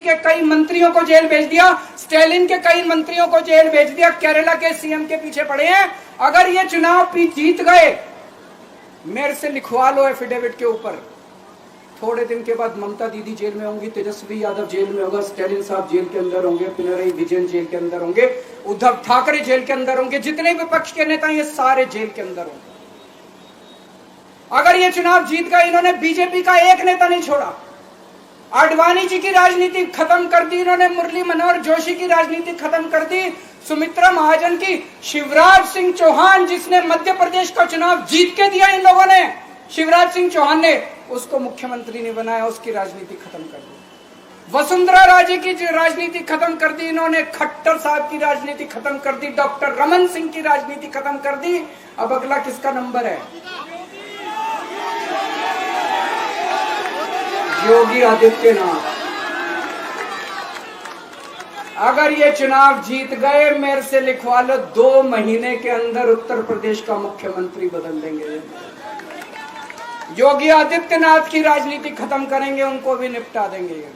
के कई मंत्रियों को जेल भेज दिया, स्टालिन के कई मंत्रियों को जेल भेज दिया, केरला के सीएम के पीछे पड़े हैं। अगर ये चुनाव जीत गए, मेरे से लिखवा लो एफिडेविट के ऊपर, थोड़े दिन के बाद ममता दीदी जेल में होंगी, तेजस्वी यादव जेल में होगा, स्टालिन साहब जेल के अंदर होंगे, पिनराई विजयन जेल के अंदर होंगे, उद्धव ठाकरे जेल के अंदर होंगे, जितने विपक्ष के नेता ये सारे जेल के अंदर होंगे। अगर ये चुनाव जीत गए, इन्होंने बीजेपी का एक नेता नहीं छोड़ा। आडवाणी जी की राजनीति खत्म कर दी इन्होंने, मुरली मनोहर जोशी की राजनीति खत्म कर दी, सुमित्रा महाजन की, शिवराज सिंह चौहान जिसने मध्य प्रदेश का चुनाव जीत के दिया इन लोगों ने, शिवराज सिंह चौहान ने उसको मुख्यमंत्री नहीं बनाया, उसकी राजनीति खत्म कर दी। वसुंधरा राजे की राजनीति खत्म कर दी इन्होंने, खट्टर साहब की राजनीति खत्म कर दी, डॉक्टर रमन सिंह की राजनीति खत्म कर दी। अब अगला किसका नंबर है? योगी आदित्यनाथ। अगर ये चुनाव जीत गए, मेरे से लिखवा लो, 2 महीने के अंदर उत्तर प्रदेश का मुख्यमंत्री बदल देंगे। योगी आदित्यनाथ की राजनीति खत्म करेंगे, उनको भी निपटा देंगे।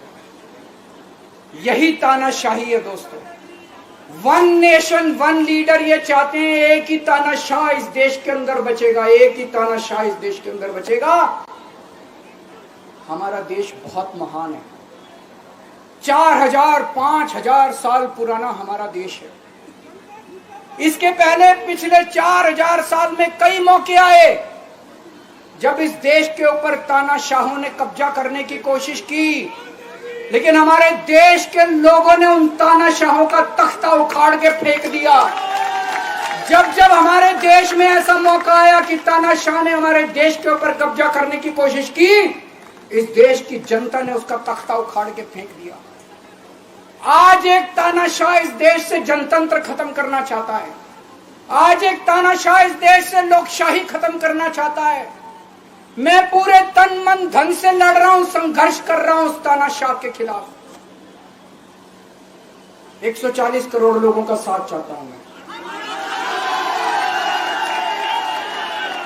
यही तानाशाही है दोस्तों। वन नेशन वन लीडर ये चाहते हैं, एक ही तानाशाह इस देश के अंदर बचेगा, एक ही तानाशाह इस देश के अंदर बचेगा। हमारा देश बहुत महान है, 4000 5000 साल पुराना हमारा देश है। इसके पहले पिछले 4000 साल में कई मौके आए जब इस देश के ऊपर तानाशाहों ने कब्जा करने की कोशिश की, लेकिन हमारे देश के लोगों ने उन तानाशाहों का तख्ता उखाड़ के फेंक दिया। जब जब हमारे देश में ऐसा मौका आया कि तानाशाह ने हमारे देश के ऊपर कब्जा करने की कोशिश की, इस देश की जनता ने उसका तख्ता उखाड़ के फेंक दिया। आज एक तानाशाह इस देश से जनतंत्र खत्म करना चाहता है, आज एक तानाशाह इस देश से लोकशाही खत्म करना चाहता है। मैं पूरे तन मन धन से लड़ रहा हूं, संघर्ष कर रहा हूं उस तानाशाह के खिलाफ। 140 करोड़ लोगों का साथ चाहता हूं मैं।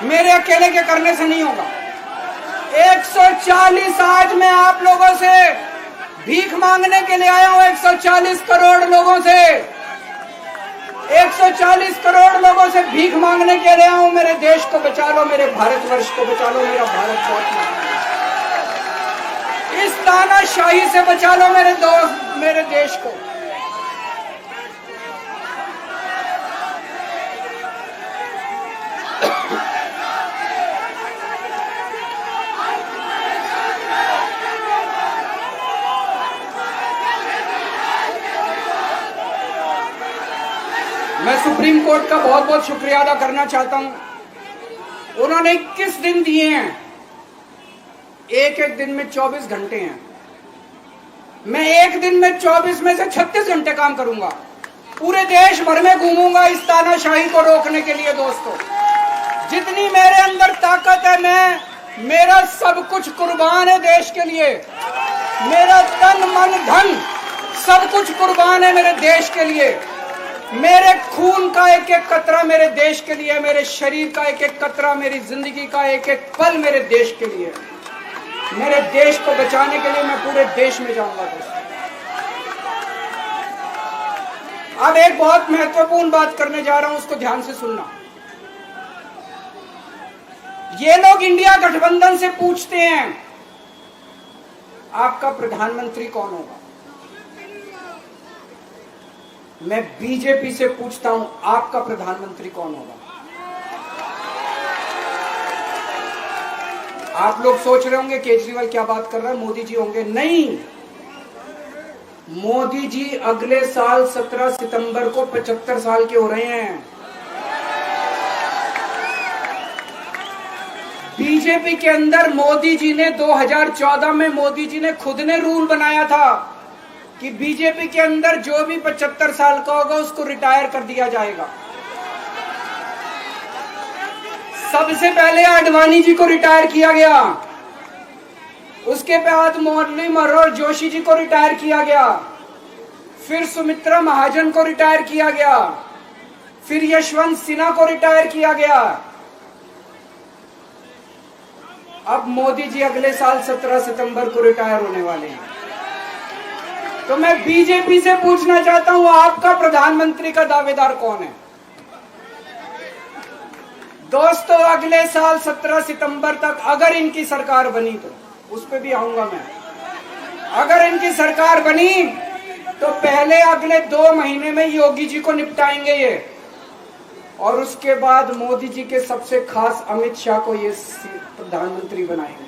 मेरे अकेले के करने से नहीं होगा। 140 आज मैं आप लोगों से भीख मांगने के लिए आया हूं, 140 करोड़ लोगों से, 140 करोड़ लोगों से भीख मांगने के लिए आया हूं। मेरे देश को बचा लो, मेरे भारतवर्ष को बचा लो, मेरा भारत बहुत महान है। इस तानाशाही से बचा लो मेरे दोस्त, मेरे देश को। मैं सुप्रीम कोर्ट का बहुत बहुत शुक्रिया अदा करना चाहता हूं। उन्होंने 21 दिन दिए हैं, एक एक दिन में 24 घंटे हैं। मैं एक दिन में 24 में से 36 घंटे काम करूंगा, पूरे देश भर में घूमूंगा इस तानाशाही को रोकने के लिए। दोस्तों, जितनी मेरे अंदर ताकत है, मेरा सब कुछ कुर्बान है देश के लिए। मेरा तन मन धन सब कुछ कुर्बान है मेरे देश के लिए। मेरे खून का एक एक कतरा मेरे देश के लिए, मेरे शरीर का एक एक कतरा, मेरी जिंदगी का एक एक पल मेरे देश के लिए। मेरे देश को बचाने के लिए मैं पूरे देश में जाऊंगा दोस्तों। अब एक बहुत महत्वपूर्ण बात करने जा रहा हूं, उसको ध्यान से सुनना। ये लोग इंडिया गठबंधन से पूछते हैं आपका प्रधानमंत्री कौन होगा। मैं बीजेपी से पूछता हूं आपका प्रधानमंत्री कौन होगा। आप लोग सोच रहे होंगे केजरीवाल क्या बात कर रहा है, मोदी जी होंगे। नहीं, मोदी जी अगले साल 17 सितंबर को 75 साल के हो रहे हैं। बीजेपी के अंदर मोदी जी ने 2014 में मोदी जी ने खुद ने रूल बनाया था कि बीजेपी के अंदर जो भी 75 साल का होगा उसको रिटायर कर दिया जाएगा। सबसे पहले आडवाणी जी को रिटायर किया गया, उसके बाद मुरली मनोहर जोशी जी को रिटायर किया गया, फिर सुमित्रा महाजन को रिटायर किया गया, फिर यशवंत सिन्हा को रिटायर किया गया। अब मोदी जी अगले साल 17 सितंबर को रिटायर होने वाले हैं। तो मैं बीजेपी से पूछना चाहता हूं, आपका प्रधानमंत्री का दावेदार कौन है? दोस्तों, अगले साल 17 सितंबर तक अगर इनकी सरकार बनी, तो उस पर भी आऊंगा मैं, अगर इनकी सरकार बनी तो पहले अगले 2 महीने में योगी जी को निपटाएंगे ये, और उसके बाद मोदी जी के सबसे खास अमित शाह को ये प्रधानमंत्री बनाएंगे।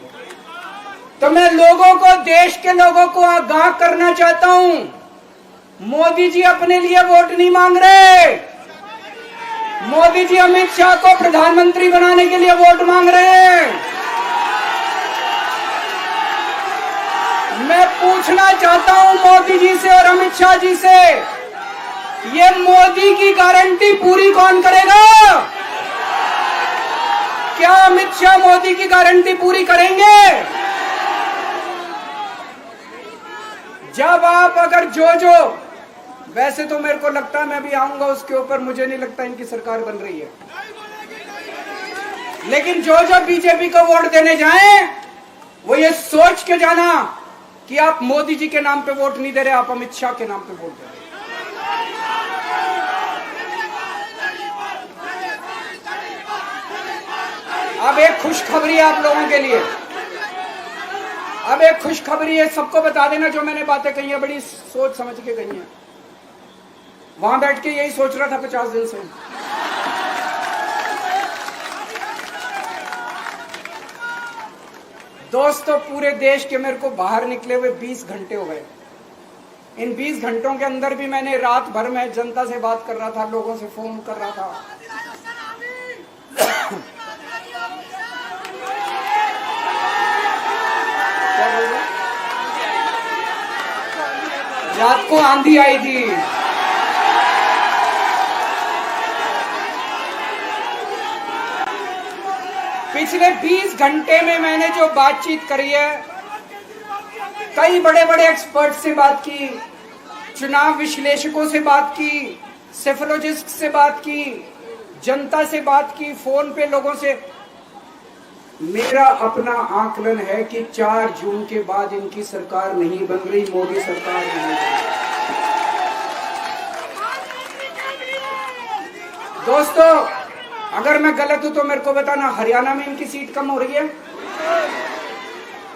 तो मैं लोगों को, देश के लोगों को आगाह करना चाहता हूं, मोदी जी अपने लिए वोट नहीं मांग रहे, मोदी जी अमित शाह को प्रधानमंत्री बनाने के लिए वोट मांग रहे हैं। मैं पूछना चाहता हूं मोदी जी से और अमित शाह जी से, ये मोदी की गारंटी पूरी कौन करेगा? क्या अमित शाह मोदी की गारंटी पूरी करेंगे? जब आप अगर जो वैसे तो मेरे को लगता है, मैं भी आऊंगा उसके ऊपर, मुझे नहीं लगता इनकी सरकार बन रही है, लेकिन जो बीजेपी को वोट देने जाएं, वो ये सोच के जाना कि आप मोदी जी के नाम पे वोट नहीं दे रहे, आप अमित शाह के नाम पे वोट दे रहे। अब एक खुशखबरी है आप लोगों के लिए, अब एक खुशखबरी है, सबको बता देना जो मैंने बातें कही है, बड़ी सोच समझ के कही है, वहां बैठ के यही सोच रहा था 50 दिन से। दोस्तों, पूरे देश के मेरे को बाहर निकले हुए 20 घंटे हो गए। इन 20 घंटों के अंदर भी मैंने रात भर में जनता से बात कर रहा था, लोगों से फोन कर रहा था। क्या बोल रहे? रात को आंधी आई थी, पिछले 20 घंटे में मैंने जो बातचीत करी है, कई बड़े बड़े एक्सपर्ट से बात की, चुनाव विश्लेषकों से बात की, सेफोलॉजिस्ट से बात की, जनता से बात की, फोन पे लोगों से। मेरा अपना आकलन है कि 4 जून के बाद इनकी सरकार नहीं बन रही, मोदी सरकार नहीं बन रही। दोस्तों, अगर मैं गलत हूं तो मेरे को बताना। हरियाणा में इनकी सीट कम हो रही है,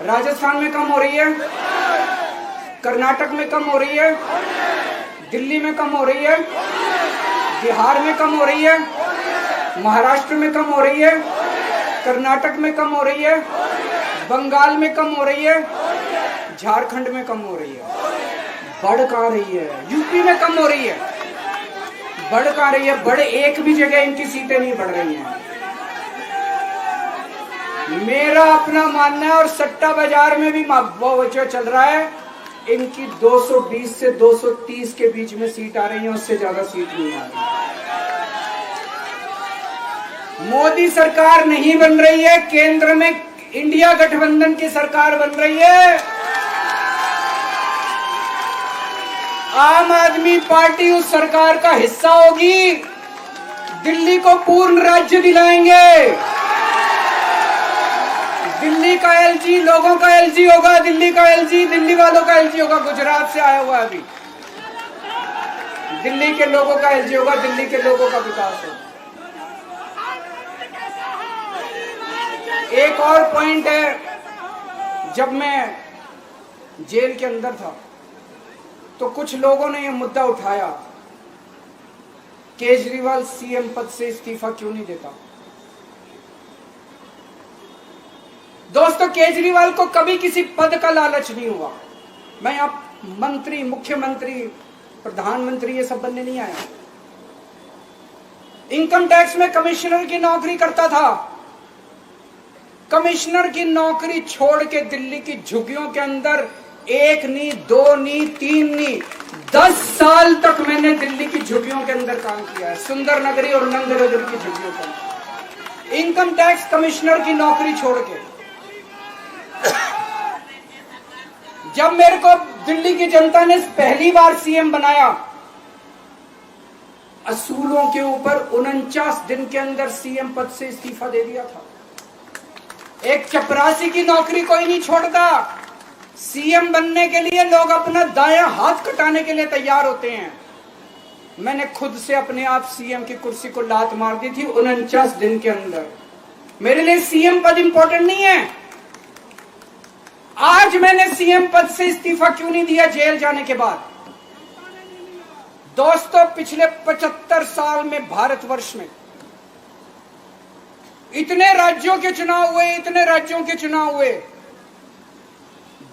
राजस्थान में कम हो रही है, कर्नाटक में कम हो रही है, दिल्ली में कम हो रही है, बिहार में कम हो रही है, महाराष्ट्र में कम हो रही है, कर्नाटक में कम हो रही है, बंगाल में कम हो रही है, झारखंड में कम हो रही है। बढ़ कहां रही है? यूपी में कम हो रही है, बढ़ कहां रही है? बड़े एक भी जगह इनकी सीटें नहीं बढ़ रही हैं। मेरा अपना मानना है, और सट्टा बाजार में भी वो जो चल रहा है, इनकी 220 से 230 के बीच में सीट आ रही है, उससे ज्यादा सीट नहीं आ रही। मोदी सरकार नहीं बन रही है, केंद्र में इंडिया गठबंधन की सरकार बन रही है। आम आदमी पार्टी उस सरकार का हिस्सा होगी, दिल्ली को पूर्ण राज्य दिलाएंगे। दिल्ली का एलजी लोगों का एलजी होगा, दिल्ली का एलजी दिल्ली वालों का एलजी होगा। गुजरात से आया हुआ अभी, दिल्ली के लोगों का एलजी होगा, दिल्ली के लोगों का विकास होगा। एक और पॉइंट है, जब मैं जेल के अंदर था तो कुछ लोगों ने यह मुद्दा उठाया, केजरीवाल सीएम पद से इस्तीफा क्यों नहीं देता। दोस्तों, केजरीवाल को कभी किसी पद का लालच नहीं हुआ। मैं आप मंत्री, मुख्यमंत्री, प्रधानमंत्री ये सब बनने नहीं आया। इनकम टैक्स में कमिश्नर की नौकरी करता था। कमिश्नर की नौकरी छोड़ के दिल्ली की झुग्गियों के अंदर 1 नहीं, 2 नहीं, 3 नहीं, 10 साल तक मैंने दिल्ली की झुग्गियों के अंदर काम किया है, सुंदर नगरी और नंद नगरी की झुग्गियों के अंदर, इनकम टैक्स कमिश्नर की नौकरी छोड़ के। जब मेरे को दिल्ली की जनता ने पहली बार सीएम बनाया, असूलों के ऊपर 49 दिन के अंदर सीएम पद से इस्तीफा दे दिया था। एक चपरासी की नौकरी कोई नहीं छोड़ता, सीएम बनने के लिए लोग अपना दायां हाथ कटाने के लिए तैयार होते हैं। मैंने खुद से अपने आप सीएम की कुर्सी को लात मार दी थी 49 दिन के अंदर। मेरे लिए सीएम पद इंपॉर्टेंट नहीं है। आज मैंने सीएम पद से इस्तीफा क्यों नहीं दिया जेल जाने के बाद? दोस्तों, पिछले 75 साल में भारतवर्ष में इतने राज्यों के चुनाव हुए, इतने राज्यों के चुनाव हुए,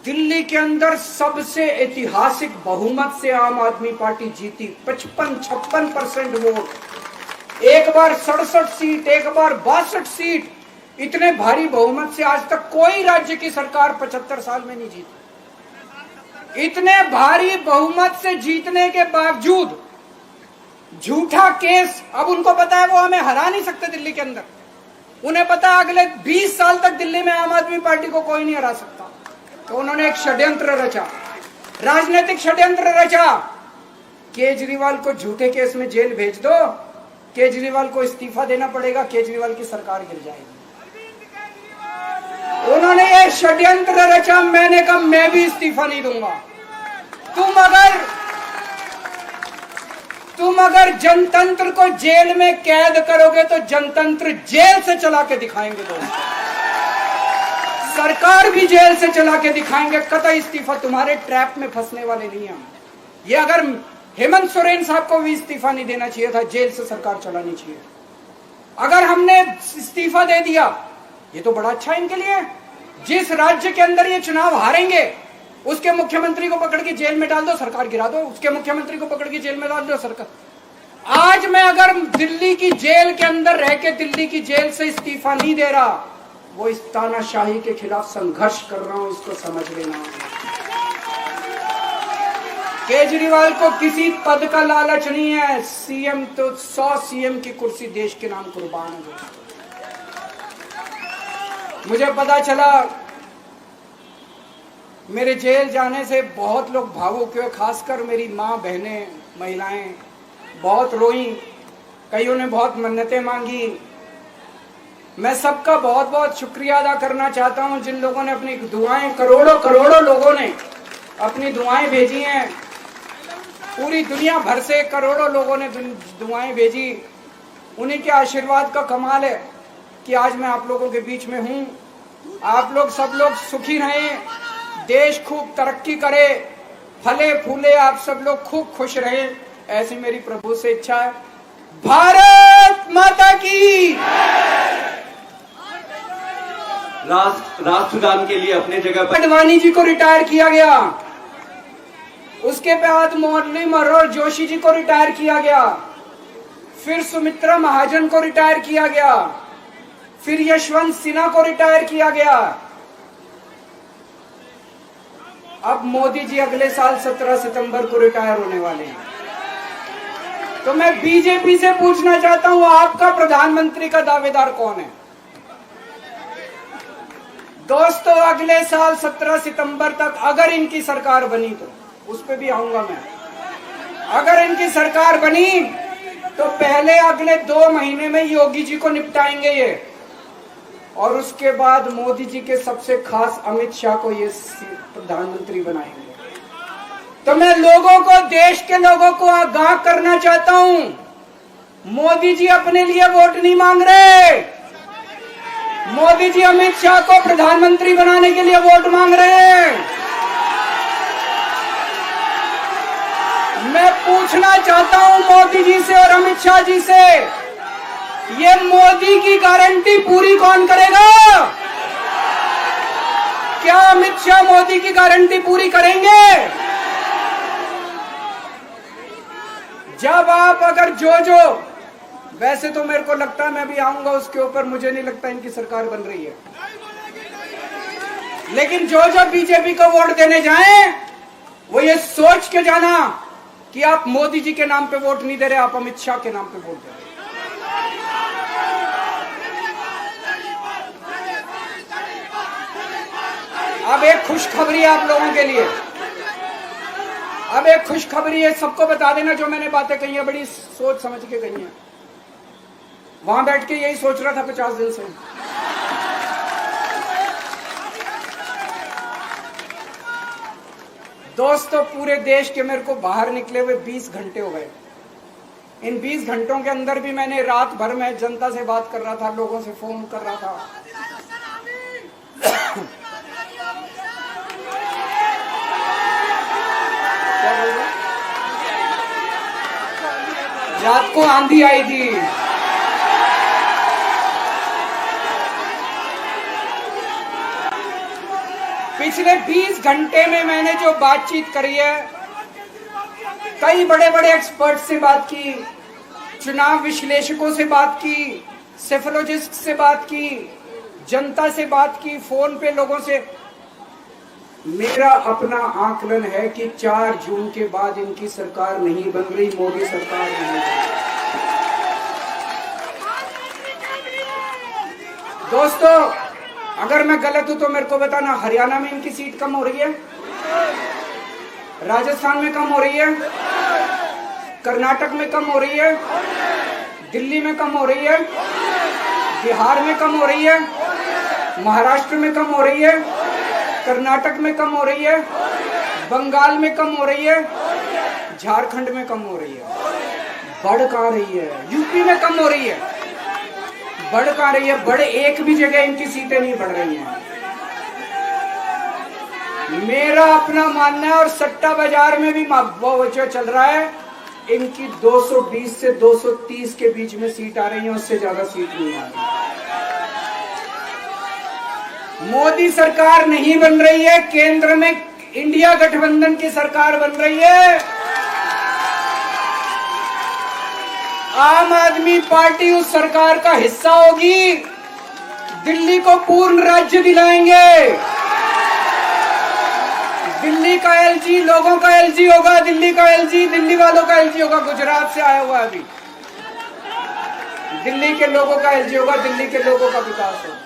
दिल्ली के अंदर सबसे ऐतिहासिक बहुमत से आम आदमी पार्टी जीती। 55-56% वोट, एक बार 67 सीट, एक बार 62 सीट। इतने भारी बहुमत से आज तक कोई राज्य की सरकार 75 साल में नहीं जीती। इतने भारी बहुमत से जीतने के बावजूद झूठा केस, अब उनको पता है वो हमें हरा नहीं सकते दिल्ली के अंदर। उन्हें पता है अगले 20 साल तक दिल्ली में आम आदमी पार्टी को कोई नहीं हरा सकता। तो उन्होंने एक षड्यंत्र रचा, राजनीतिक षड्यंत्र रचा। केजरीवाल को झूठे केस में जेल भेज दो, केजरीवाल को इस्तीफा देना पड़ेगा, केजरीवाल की सरकार गिर जाएगी। उन्होंने ये षड्यंत्र रचा। मैंने कहा मैं भी इस्तीफा नहीं दूंगा। तुम अगर जनतंत्र को जेल में कैद करोगे तो जनतंत्र जेल से चला के दिखाएंगे। दोस्तों, सरकार भी जेल से चला के दिखाएंगे। कतई इस्तीफा, तुम्हारे ट्रैप में फंसने वाले नहीं हम। ये अगर हेमंत सोरेन साहब को भी इस्तीफा नहीं देना चाहिए था, जेल से सरकार चलानी चाहिए। अगर हमने इस्तीफा दे दिया, ये तो बड़ा अच्छा इनके लिए। जिस राज्य के अंदर ये चुनाव हारेंगे उसके मुख्यमंत्री को पकड़ के जेल में डाल दो, सरकार गिरा दो। उसके मुख्यमंत्री को पकड़ के जेल में डाल दो, सरकार। आज मैं अगर दिल्ली की जेल के अंदर रह के दिल्ली की जेल से इस्तीफा नहीं दे रहा, वो इस तानाशाही के खिलाफ संघर्ष कर रहा हूं, इसको समझ लेना। केजरीवाल को किसी पद का लालच नहीं है। सीएम तो 100 सीएम की कुर्सी देश के नाम कुर्बान है। मुझे पता चला मेरे जेल जाने से बहुत लोग भावुक हुए, खासकर मेरी माँ, बहनें, महिलाएं बहुत रोई। कईयों ने बहुत मन्नतें मांगी। मैं सबका बहुत बहुत शुक्रिया अदा करना चाहता हूं जिन लोगों ने अपनी दुआएं, करोड़ों लोगों ने अपनी दुआएं भेजी हैं। पूरी दुनिया भर से करोड़ों लोगों ने दुआएं भेजी। उन्हीं के आशीर्वाद का कमाल है कि आज मैं आप लोगों के बीच में हूं। आप लोग सब लोग सुखी रहें, देश खूब तरक्की करे, फले फूले, आप सब लोग खूब खुश रहें, ऐसी मेरी प्रभु से इच्छा है। भारत माता की। राष्ट्रगान के लिए अपने जगह पर अडवाणी जी को रिटायर किया गया। उसके बाद मुरली मनोहर जोशी जी को रिटायर किया गया। फिर सुमित्रा महाजन को रिटायर किया गया। फिर यशवंत सिन्हा को रिटायर किया गया। अब मोदी जी अगले साल 17 सितंबर को रिटायर होने वाले हैं। तो मैं बीजेपी से पूछना चाहता हूं, आपका प्रधानमंत्री का दावेदार कौन है? दोस्तों, अगले साल 17 सितंबर तक अगर इनकी सरकार बनी, तो उस पर भी आऊंगा मैं। अगर इनकी सरकार बनी तो पहले अगले 2 महीने में योगी जी को निपटाएंगे ये, और उसके बाद मोदी जी के सबसे खास अमित शाह को ये प्रधानमंत्री बनाएंगे। तो मैं लोगों को, देश के लोगों को आगाह करना चाहता हूं, मोदी जी अपने लिए वोट नहीं मांग रहे। मोदी जी अमित शाह को प्रधानमंत्री बनाने के लिए वोट मांग रहे हैं। मैं पूछना चाहता हूं मोदी जी से और अमित शाह जी से, ये मोदी की गारंटी पूरी कौन करेगा? क्या अमित शाह मोदी की गारंटी पूरी करेंगे? जब आप अगर जो वैसे तो मेरे को लगता है मैं भी आऊंगा उसके ऊपर, मुझे नहीं लगता इनकी सरकार बन रही है, लेकिन जो बीजेपी को वोट देने जाएं वो ये सोच के जाना कि आप मोदी जी के नाम पे वोट नहीं दे रहे, आप अमित शाह के नाम पे वोट दे रहे। अब एक खुशखबरी आप लोगों के लिए, अब एक खुशखबरी है, सबको बता देना जो मैंने बातें कही है बड़ी सोच समझ के कही है। वहां बैठ के यही सोच रहा था 50 दिन से। दोस्तों, पूरे देश के मेरे को बाहर निकले हुए 20 घंटे हो गए। इन 20 घंटों के अंदर भी मैंने रात भर में जनता से बात कर रहा था, लोगों से फोन कर रहा था। रात को आंधी आई थी, पिछले 20 घंटे में मैंने जो बातचीत करी है, कई बड़े बड़े एक्सपर्ट से बात की, चुनाव विश्लेषकों से बात की, सेफोलॉजिस्ट से बात की, जनता से बात की, फोन पे लोगों से। मेरा अपना आकलन है कि 4 जून के बाद इनकी सरकार नहीं बन रही, मोदी सरकार नहीं बन रही। दोस्तों, अगर मैं गलत हूं तो मेरे को बताना। हरियाणा में इनकी सीट कम हो रही है, राजस्थान में कम हो रही है, कर्नाटक में कम हो रही है, दिल्ली में कम हो रही है, बिहार में कम हो रही है, महाराष्ट्र में कम हो रही है, कर्नाटक में कम हो रही है, बंगाल में कम हो रही है, झारखंड में कम हो रही है। बढ़ कहां रही है? यूपी में कम हो रही है, बढ़ कहां रही है? बड़े एक भी जगह इनकी सीटें नहीं बढ़ रही हैं। मेरा अपना मानना है, और सट्टा बाजार में भी वो जो चल रहा है, इनकी 220 से 230 के बीच में सीट आ रही है, उससे ज्यादा सीट नहीं आ रही। मोदी सरकार नहीं बन रही है, केंद्र में इंडिया गठबंधन की सरकार बन रही है। आम आदमी पार्टी उस सरकार का हिस्सा होगी। दिल्ली को पूर्ण राज्य दिलाएंगे। दिल्ली का एलजी लोगों का एलजी होगा, दिल्ली का एलजी दिल्ली वालों का एलजी होगा। गुजरात से आया हुआ है अभी, दिल्ली के लोगों का एलजी होगा, दिल्ली के लोगों का विकास होगा।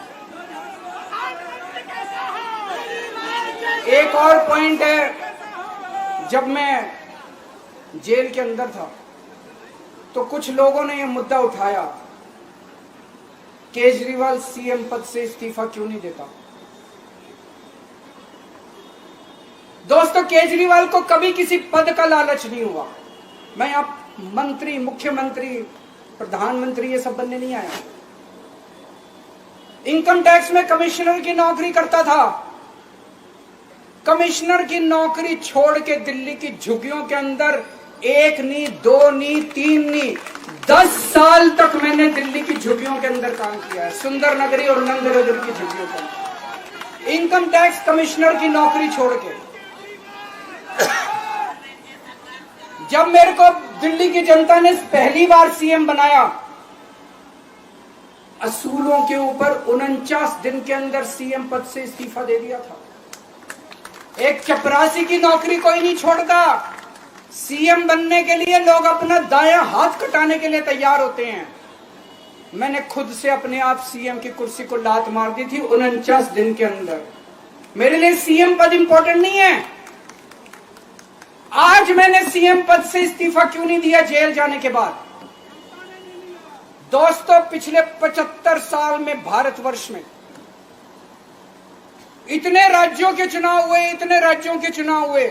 एक और पॉइंट है, जब मैं जेल के अंदर था तो कुछ लोगों ने यह मुद्दा उठाया, केजरीवाल सीएम पद से इस्तीफा क्यों नहीं देता। दोस्तों, केजरीवाल को कभी किसी पद का लालच नहीं हुआ। मैं आप मंत्री, मुख्यमंत्री, प्रधानमंत्री ये सब बनने नहीं आया। इनकम टैक्स में कमिश्नर की नौकरी करता था। कमिश्नर की नौकरी छोड़ के दिल्ली की झुग्गियों के अंदर 1 नहीं, 2 नहीं, 3 नहीं, 10 साल तक मैंने दिल्ली की झुग्गियों के अंदर काम किया है, सुंदर नगरी और नंदनगर की झुग्गियों के अंदर। इनकम टैक्स कमिश्नर की नौकरी छोड़ के जब मेरे को दिल्ली की जनता ने पहली बार सीएम बनाया, असूलों के ऊपर 49 दिन के अंदर सीएम पद से इस्तीफा दे दिया था। एक चपरासी की नौकरी कोई नहीं छोड़ता। सीएम बनने के लिए लोग अपना दायां हाथ कटाने के लिए तैयार होते हैं। मैंने खुद से अपने आप सीएम की कुर्सी को लात मार दी थी 49 दिन के अंदर। मेरे लिए सीएम पद इंपॉर्टेंट नहीं है। आज मैंने सीएम पद से इस्तीफा क्यों नहीं दिया जेल जाने के बाद? दोस्तों, पिछले 75 साल में भारतवर्ष में इतने राज्यों के चुनाव हुए, इतने राज्यों के चुनाव हुए,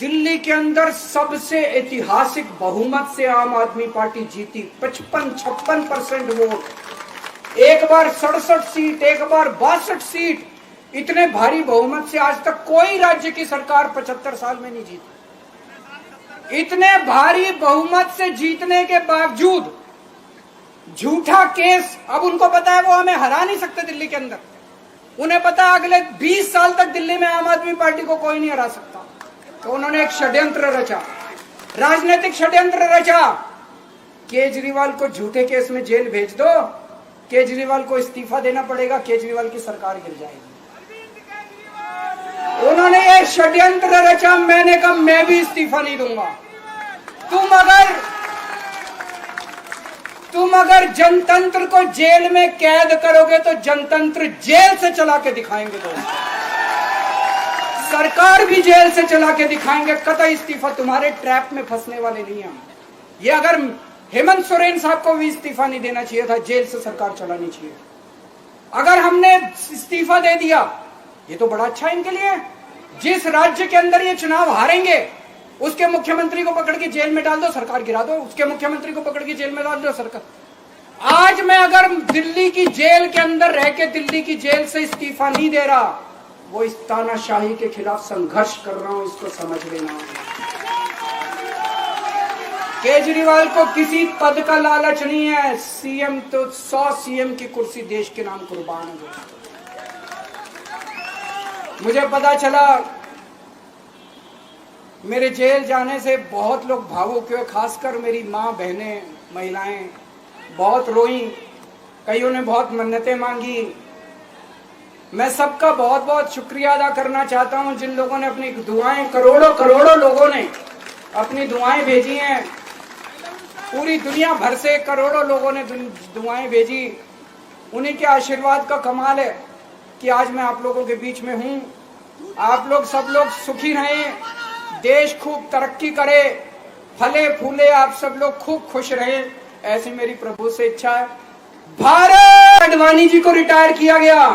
दिल्ली के अंदर सबसे ऐतिहासिक बहुमत से आम आदमी पार्टी जीती। 55-56% वोट, एक बार 67 सीट, एक बार 62 सीट। इतने भारी बहुमत से आज तक कोई राज्य की सरकार 75 साल में नहीं जीती। इतने भारी बहुमत से जीतने के बावजूद झूठा केस, अब उनको पता है वो हमें हरा नहीं सकते दिल्ली के अंदर। उन्हें पता है अगले 20 साल तक दिल्ली में आम आदमी पार्टी को कोई नहीं हरा सकता। तो उन्होंने एक षड्यंत्र रचा, राजनीतिक षड्यंत्र रचा। केजरीवाल को झूठे केस में जेल भेज दो, केजरीवाल को इस्तीफा देना पड़ेगा, केजरीवाल की सरकार गिर जाएगी। उन्होंने ये षड्यंत्र रचा। मैंने कहा मैं भी इस्तीफा नहीं दूंगा। तुम अगर जनतंत्र को जेल में कैद करोगे तो जनतंत्र जेल से चला के दिखाएंगे। दोस्तों, सरकार भी जेल से चला के दिखाएंगे। कतई इस्तीफा, तुम्हारे ट्रैप में फंसने वाले नहीं हम। ये अगर हेमंत सोरेन साहब को भी इस्तीफा नहीं देना चाहिए था, जेल से सरकार चलानी चाहिए। अगर हमने इस्तीफा दे दिया, ये तो बड़ा अच्छा इनके लिए। जिस राज्य के अंदर ये चुनाव हारेंगे उसके मुख्यमंत्री को पकड़ के जेल में डाल दो, सरकार गिरा दो। उसके मुख्यमंत्री को पकड़ के जेल में डाल दो, सरकार। आज मैं अगर दिल्ली की जेल के अंदर रह के दिल्ली की जेल से इस्तीफा नहीं दे रहा, वो इस तानाशाही के खिलाफ संघर्ष कर रहा हूं, इसको समझ लेना। केजरीवाल को किसी पद का लालच नहीं है। सीएम तो 100 सीएम की कुर्सी देश के नाम कुर्बान है। मुझे पता चला मेरे जेल जाने से बहुत लोग भावुक हुए, खासकर मेरी माँ, बहनें, महिलाएं बहुत रोई, कईयों ने बहुत मन्नतें मांगी। मैं सबका बहुत बहुत शुक्रिया अदा करना चाहता हूं जिन लोगों ने अपनी दुआएं, करोड़ों लोगों ने अपनी दुआएं भेजी हैं। पूरी दुनिया भर से करोड़ों लोगों ने दुआएं भेजी। उन्हीं के आशीर्वाद का कमाल है कि आज मैं आप लोगों के बीच में हूं। आप लोग सब लोग सुखी रहें, देश खूब तरक्की करे, फले फूले, आप सब लोग खूब खुश रहें, ऐसी मेरी प्रभु से इच्छा है। भारत आडवाणी जी को रिटायर किया गया,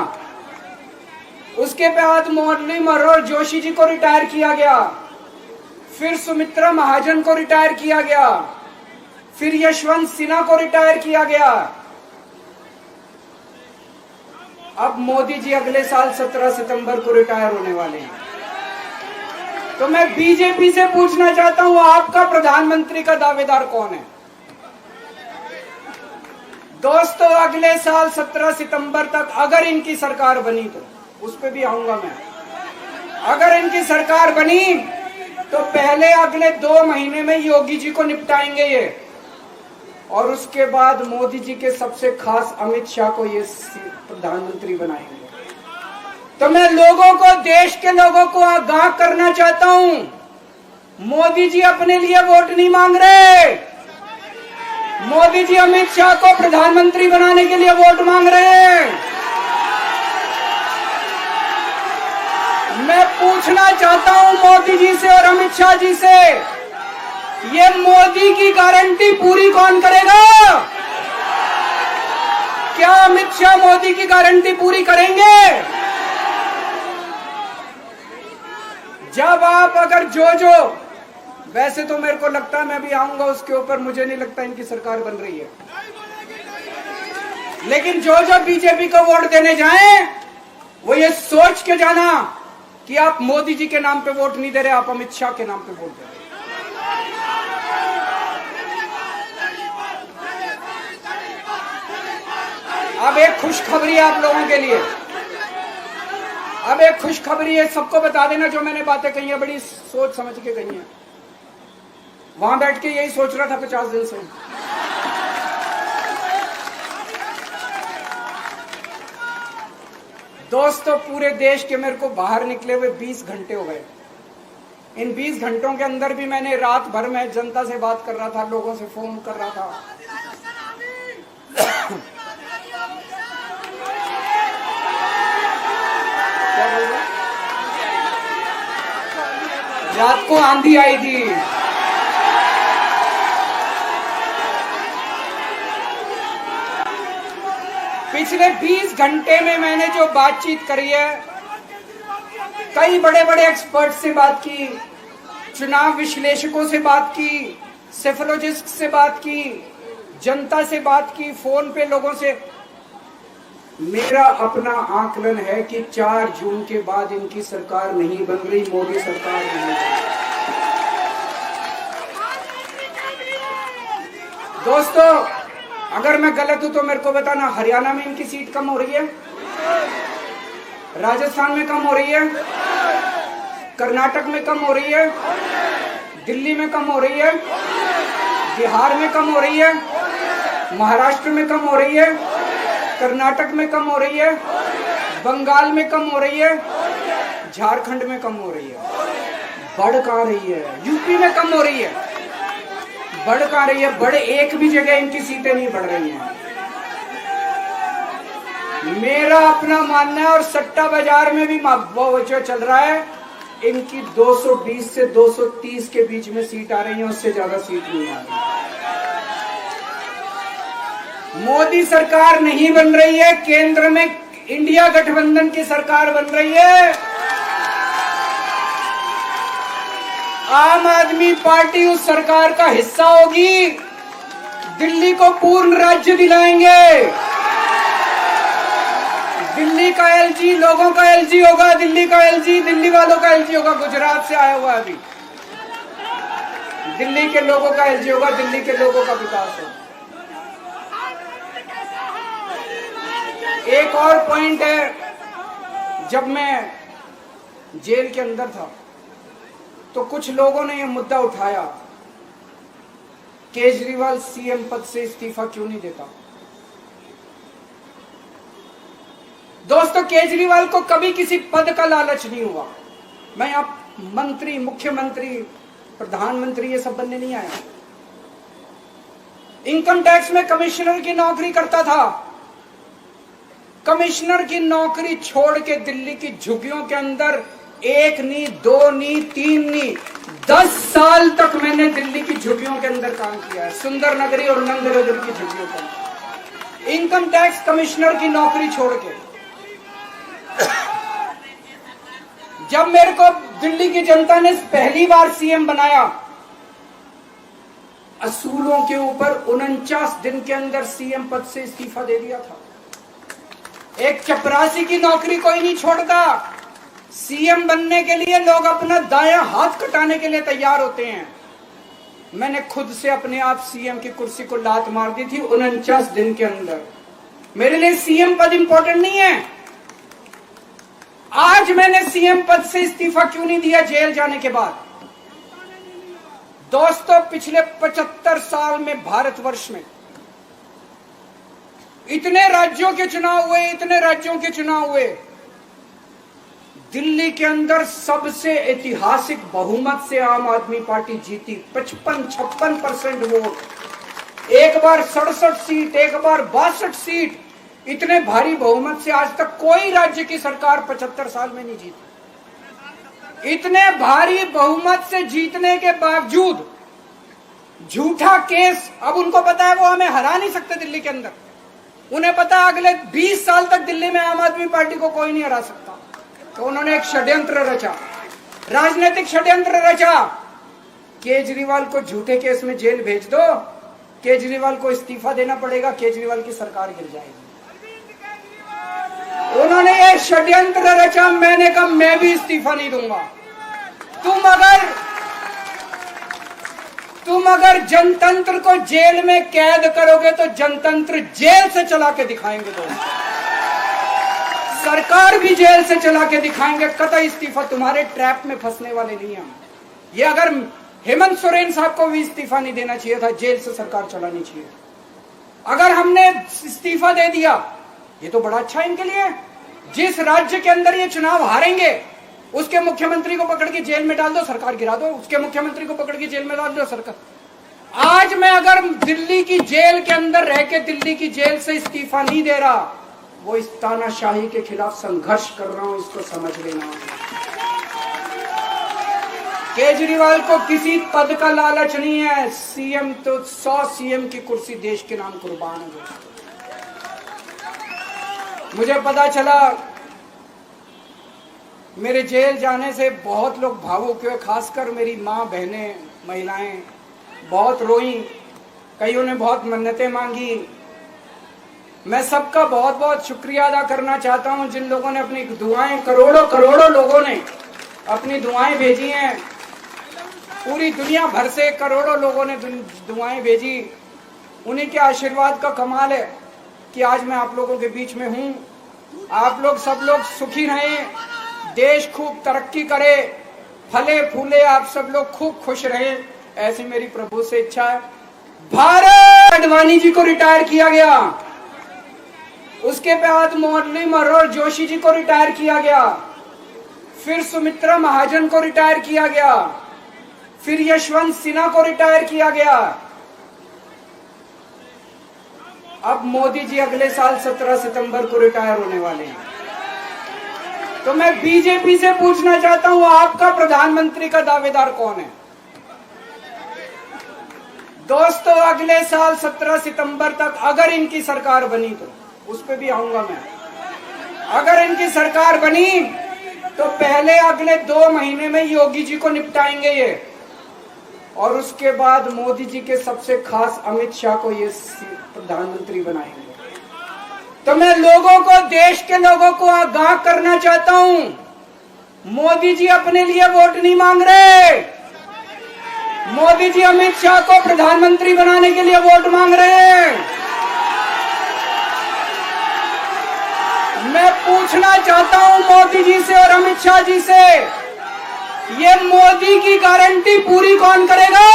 उसके बाद मुरली मनोहर जोशी जी को रिटायर किया गया, फिर सुमित्रा महाजन को रिटायर किया गया, फिर यशवंत सिन्हा को रिटायर किया गया। अब मोदी जी अगले साल 17 सितंबर को रिटायर होने वाले हैं। तो मैं बीजेपी से पूछना चाहता हूं, आपका प्रधानमंत्री का दावेदार कौन है? दोस्तों, अगले साल 17 सितंबर तक अगर इनकी सरकार बनी, तो उस पर भी आऊंगा मैं। अगर इनकी सरकार बनी तो पहले अगले 2 महीने में योगी जी को निपटाएंगे ये, और उसके बाद मोदी जी के सबसे खास अमित शाह को ये प्रधानमंत्री बनाएंगे। तो मैं लोगों को, देश के लोगों को आगाह करना चाहता हूं, मोदी जी अपने लिए वोट नहीं मांग रहे। मोदी जी अमित शाह को प्रधानमंत्री बनाने के लिए वोट मांग रहे हैं। मैं पूछना चाहता हूं मोदी जी से और अमित शाह जी से, ये मोदी की गारंटी पूरी कौन करेगा? क्या अमित शाह मोदी की गारंटी पूरी करेंगे? जब आप अगर जो वैसे तो मेरे को लगता है, मैं भी आऊंगा उसके ऊपर, मुझे नहीं लगता इनकी सरकार बन रही है, लेकिन जो बीजेपी को वोट देने जाएं वो ये सोच के जाना कि आप मोदी जी के नाम पे वोट नहीं दे रहे, आप अमित शाह के नाम पे वोट दे रहे। अब एक खुशखबरी है आप लोगों के लिए, अब एक खुशखबरी है, सबको बता देना जो मैंने बातें कही है, बड़ी सोच समझ के कही है। वहां बैठ के यही सोच रहा था 50 दिन से। दोस्तों, पूरे देश के मेरे को बाहर निकले हुए 20 घंटे हो गए। इन 20 घंटों के अंदर भी मैंने रात भर में जनता से बात कर रहा था, लोगों से फोन कर रहा था। क्या बोल रहे? रात को आंधी आई थी, पिछले 20 घंटे में मैंने जो बातचीत करी है, कई बड़े बड़े एक्सपर्ट से बात की, चुनाव विश्लेषकों से बात की, सेफोलॉजिस्ट से बात की, जनता से बात की, फोन पे लोगों से। मेरा अपना आकलन है कि 4 जून के बाद इनकी सरकार नहीं बन रही, मोदी सरकार नहीं बन रही। दोस्तों, अगर मैं गलत हूं तो मेरे को बताना। हरियाणा में इनकी सीट कम हो रही है, राजस्थान में कम हो रही है, कर्नाटक में कम हो रही है, दिल्ली में कम हो रही है, बिहार में कम हो रही है, महाराष्ट्र में कम हो रही है, कर्नाटक में कम हो रही है, बंगाल में कम हो रही है, झारखंड में कम हो रही है। बढ़ कहां रही है? यूपी में कम हो रही है, बढ़ कहां रही है? बड़े एक भी जगह इनकी सीटें नहीं बढ़ रही हैं। मेरा अपना मानना है, और सट्टा बाजार में भी जो चल रहा है, इनकी 220 से 230 के बीच में सीट आ रही है, उससे ज्यादा सीट नहीं आ रही। मोदी सरकार नहीं बन रही है, केंद्र में इंडिया गठबंधन की सरकार बन रही है। आम आदमी पार्टी उस सरकार का हिस्सा होगी, दिल्ली को पूर्ण राज्य दिलाएंगे। दिल्ली का एलजी लोगों का एलजी होगा, दिल्ली का एलजी दिल्ली वालों का एलजी होगा। गुजरात से आया हुआ है अभी, दिल्ली के लोगों का एलजी होगा, दिल्ली के लोगों का विकास होगा। एक और पॉइंट है, जब मैं जेल के अंदर था तो कुछ लोगों ने यह मुद्दा उठाया, केजरीवाल सीएम पद से इस्तीफा क्यों नहीं देता। दोस्तों, केजरीवाल को कभी किसी पद का लालच नहीं हुआ। मैं आप मंत्री, मुख्यमंत्री, प्रधानमंत्री ये सब बनने नहीं आया। इनकम टैक्स में कमिश्नर की नौकरी करता था। कमिश्नर की नौकरी छोड़ के दिल्ली की झुग्गियों के अंदर 1 नहीं, 2 नहीं, 3 नहीं, 10 साल तक मैंने दिल्ली की झुग्गियों के अंदर काम किया है, सुंदर नगरी और नंद नगर की झुग्गियों के अंदर। इनकम टैक्स कमिश्नर की नौकरी छोड़ के जब मेरे को दिल्ली की जनता ने पहली बार सीएम बनाया, असूलों के ऊपर 49 दिन के अंदर सीएम पद से इस्तीफा दे दिया था। एक चपरासी की नौकरी कोई नहीं छोड़ता। सीएम बनने के लिए लोग अपना दायां हाथ कटाने के लिए तैयार होते हैं। मैंने खुद से अपने आप सीएम की कुर्सी को लात मार दी थी 49 दिन के अंदर। मेरे लिए सीएम पद इंपॉर्टेंट नहीं है। आज मैंने सीएम पद से इस्तीफा क्यों नहीं दिया जेल जाने के बाद। दोस्तों, पिछले 75 साल में भारतवर्ष में इतने राज्यों के चुनाव हुए, इतने राज्यों के चुनाव हुए, दिल्ली के अंदर सबसे ऐतिहासिक बहुमत से आम आदमी पार्टी जीती। 55-56% वोट, एक बार 67 सीट, एक बार 62 सीट। इतने भारी बहुमत से आज तक कोई राज्य की सरकार 75 साल में नहीं जीती। इतने भारी बहुमत से जीतने के बावजूद झूठा केस, अब उनको पता है वो हमें हरा नहीं सकते दिल्ली के अंदर। उन्हें पता है अगले 20 साल तक दिल्ली में आम आदमी पार्टी को कोई नहीं हरा सकता। तो उन्होंने एक षड्यंत्र रचा, राजनीतिक षड्यंत्र रचा। केजरीवाल को झूठे केस में जेल भेज दो, केजरीवाल को इस्तीफा देना पड़ेगा, केजरीवाल की सरकार गिर जाएगी। उन्होंने ये षड्यंत्र रचा। मैंने कहा मैं भी इस्तीफा नहीं दूंगा। तुम अगर जनतंत्र को जेल में कैद करोगे तो जनतंत्र जेल से चला के दिखाएंगे। दोस्तों, सरकार भी जेल से चला के दिखाएंगे। कतई इस्तीफा, तुम्हारे ट्रैप में फंसने वाले नहीं हम। ये अगर हेमंत सोरेन साहब को भी इस्तीफा नहीं देना चाहिए था, जेल से सरकार चलानी चाहिए। अगर हमने इस्तीफा दे दिया, ये तो बड़ा अच्छा इनके लिए। जिस राज्य के अंदर ये चुनाव हारेंगे उसके मुख्यमंत्री को पकड़ के जेल में डाल दो, सरकार गिरा दो। उसके मुख्यमंत्री को पकड़ के जेल में डाल दो, सरकार। आज मैं अगर दिल्ली की जेल के अंदर रह के दिल्ली की जेल से इस्तीफा नहीं दे रहा, वो इस तानाशाही के खिलाफ संघर्ष कर रहा हूं, इसको समझ लेना। केजरीवाल को किसी पद का लालच नहीं है। सीएम तो 100 सीएम की कुर्सी देश के नाम कुर्बान है। मुझे पता चला मेरे जेल जाने से बहुत लोग भावुक हुए, खासकर मेरी माँ, बहनें, महिलाएं बहुत रोई। कईयों ने बहुत मन्नतें मांगी। मैं सबका बहुत बहुत शुक्रिया अदा करना चाहता हूं जिन लोगों ने अपनी दुआएं, करोड़ों लोगों ने अपनी दुआएं भेजी हैं। पूरी दुनिया भर से करोड़ों लोगों ने दुआएं भेजी। उन्हीं के आशीर्वाद का कमाल है कि आज मैं आप लोगों के बीच में हूं। आप लोग सब लोग सुखी रहें, देश खूब तरक्की करे, फले फूले, आप सब लोग खूब खुश रहें, ऐसी मेरी प्रभु से इच्छा है। भारत आडवाणी जी को रिटायर किया गया, उसके बाद मुरली मनोहर जोशी जी को रिटायर किया गया, फिर सुमित्रा महाजन को रिटायर किया गया, फिर यशवंत सिन्हा को रिटायर किया गया। अब मोदी जी अगले साल 17 सितंबर को रिटायर होने वाले हैं। तो मैं बीजेपी से पूछना चाहता हूं, आपका प्रधानमंत्री का दावेदार कौन है? दोस्तों, अगले साल 17 सितंबर तक अगर इनकी सरकार बनी, तो उस पर भी आऊंगा मैं। अगर इनकी सरकार बनी तो पहले अगले 2 महीने में योगी जी को निपटाएंगे। ये और उसके बाद मोदी जी के सबसे खास अमित शाह को ये प्रधानमंत्री बनाएंगे। तो मैं लोगों को, देश के लोगों को आगाह करना चाहता हूं, मोदी जी अपने लिए वोट नहीं मांग रहे। मोदी जी अमित शाह को प्रधानमंत्री बनाने के लिए वोट मांग रहे हैं। मैं पूछना चाहता हूं मोदी जी से और अमित शाह जी से, ये मोदी की गारंटी पूरी कौन करेगा?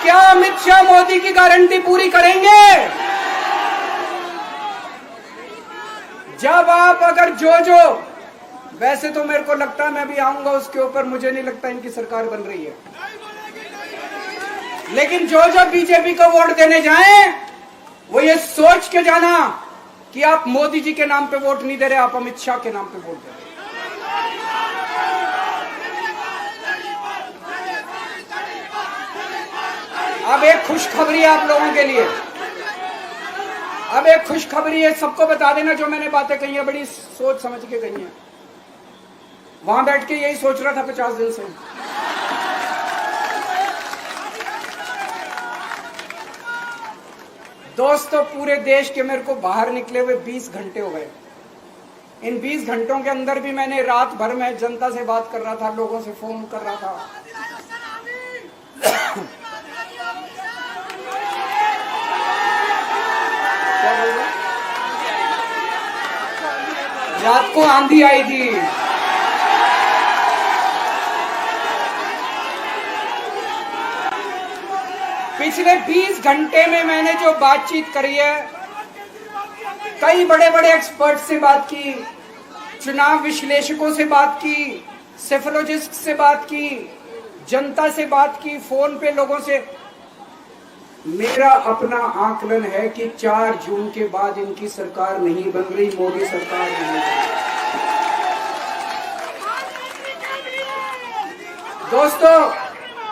क्या अमित शाह मोदी की गारंटी पूरी करेंगे? जब आप अगर जो वैसे तो मेरे को लगता है, मैं भी आऊंगा उसके ऊपर, मुझे नहीं लगता इनकी सरकार बन रही है, लेकिन जो बीजेपी को वोट देने जाएं वो ये सोच के जाना कि आप मोदी जी के नाम पे वोट नहीं दे रहे, आप अमित शाह के नाम पे वोट दे रहे। अब एक खुशखबरी है आप लोगों के लिए, अब एक खुशखबरी है, सबको बता देना जो मैंने बातें कही है बड़ी सोच समझ के कही है। वहां बैठ के यही सोच रहा था 50 दिन से। दोस्तों, पूरे देश के मेरे को बाहर निकले हुए 20 घंटे हो गए। इन 20 घंटों के अंदर भी मैंने रात भर में जनता से बात कर रहा था, लोगों से फोन कर रहा था। रात को आंधी आई थी, पिछले 20 घंटे में मैंने जो बातचीत करी है, कई बड़े बड़े एक्सपर्ट से बात की, चुनाव विश्लेषकों से बात की, सेफोलॉजिस्ट से बात की, जनता से बात की, फोन पे लोगों से। मेरा अपना आकलन है कि 4 जून के बाद इनकी सरकार नहीं बन रही, मोदी सरकार नहीं बन रही। दोस्तों,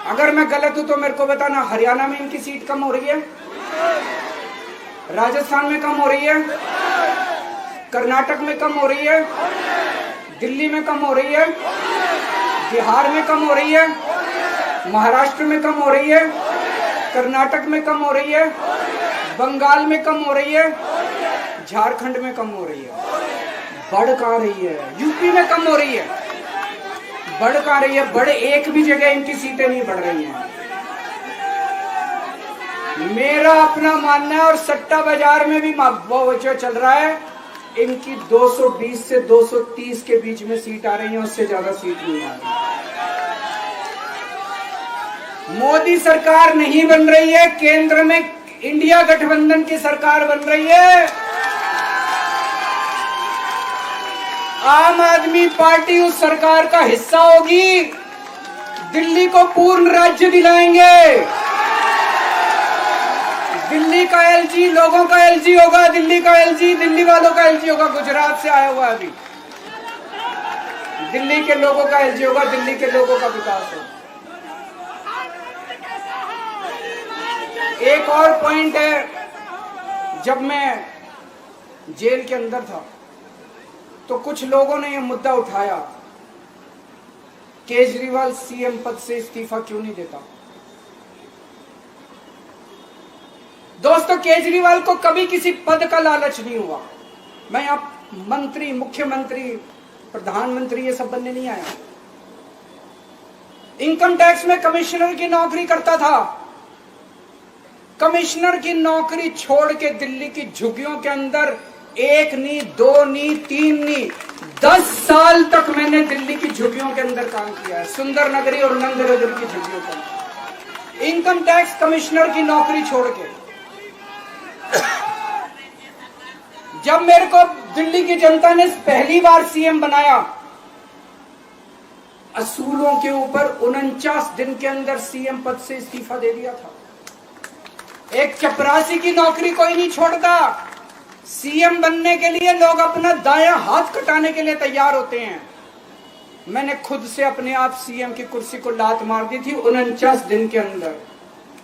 अगर मैं गलत हूं तो मेरे को बताना। हरियाणा में इनकी सीट कम हो रही है, राजस्थान में कम हो रही है, कर्नाटक में कम हो रही है, दिल्ली में कम हो रही है, बिहार में कम हो रही है, महाराष्ट्र में कम हो रही है, कर्नाटक में कम हो रही है, बंगाल में कम हो रही है, झारखंड में कम हो रही है। बढ़ कहां रही है? यूपी में कम हो रही है, बढ़ कहां रही है? बड़े एक भी जगह इनकी सीटें नहीं बढ़ रही हैं। मेरा अपना मानना है, और सट्टा बाजार में भी वो जो चल रहा है, इनकी 220 से 230 के बीच में सीट आ रही है, उससे ज्यादा सीट नहीं आ रही। मोदी सरकार नहीं बन रही है, केंद्र में इंडिया गठबंधन की सरकार बन रही है। आम आदमी पार्टी उस सरकार का हिस्सा होगी। दिल्ली को पूर्ण राज्य दिलाएंगे। दिल्ली का एलजी लोगों का एलजी होगा, दिल्ली का एलजी दिल्ली वालों का एलजी होगा। गुजरात से आया हुआ अभी, दिल्ली के लोगों का एलजी होगा, दिल्ली के लोगों का विकास होगा। एक और पॉइंट है, जब मैं जेल के अंदर था तो कुछ लोगों ने यह मुद्दा उठाया, केजरीवाल सीएम पद से इस्तीफा क्यों नहीं देता। दोस्तों, केजरीवाल को कभी किसी पद का लालच नहीं हुआ। मैं आप मंत्री, मुख्यमंत्री, प्रधानमंत्री ये सब बनने नहीं आया। इनकम टैक्स में कमिश्नर की नौकरी करता था। कमिश्नर की नौकरी छोड़ के दिल्ली की झुग्गियों के अंदर 1 नहीं, 2 नहीं, 3 नहीं, 10 साल तक मैंने दिल्ली की झुग्गियों के अंदर काम किया है, सुंदर नगरी और नंद नगरी की झुग्गियों के अंदर, इनकम टैक्स कमिश्नर की नौकरी छोड़ के। जब मेरे को दिल्ली की जनता ने पहली बार सीएम बनाया, असूलों के ऊपर 49 दिन के अंदर सीएम पद से इस्तीफा दे दिया था। एक चपरासी की नौकरी कोई नहीं छोड़ता। सीएम बनने के लिए लोग अपना दायां हाथ कटाने के लिए तैयार होते हैं। मैंने खुद से अपने आप सीएम की कुर्सी को लात मार दी थी 49 दिन के अंदर।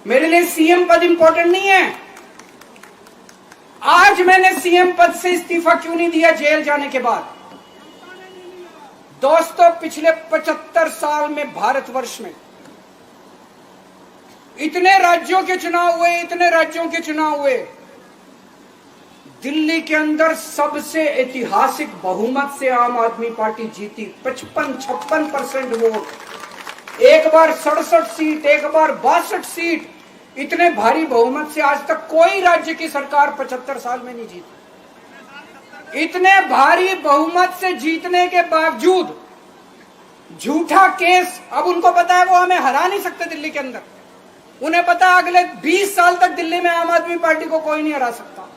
मेरे लिए सीएम पद इंपॉर्टेंट नहीं है। आज मैंने सीएम पद से इस्तीफा क्यों नहीं दिया जेल जाने के बाद? दोस्तों, पिछले 75 साल में भारतवर्ष में इतने राज्यों के चुनाव हुए, इतने राज्यों के चुनाव हुए, दिल्ली के अंदर सबसे ऐतिहासिक बहुमत से आम आदमी पार्टी जीती, 55-56% वोट, एक बार 67 सीट, एक बार 62 सीट। इतने भारी बहुमत से आज तक कोई राज्य की सरकार 75 साल में नहीं जीती। इतने भारी बहुमत से जीतने के बावजूद झूठा केस, अब उनको पता है वो हमें हरा नहीं सकते दिल्ली के अंदर। उन्हें पता है अगले 20 साल तक दिल्ली में आम आदमी पार्टी को कोई नहीं हरा सकता।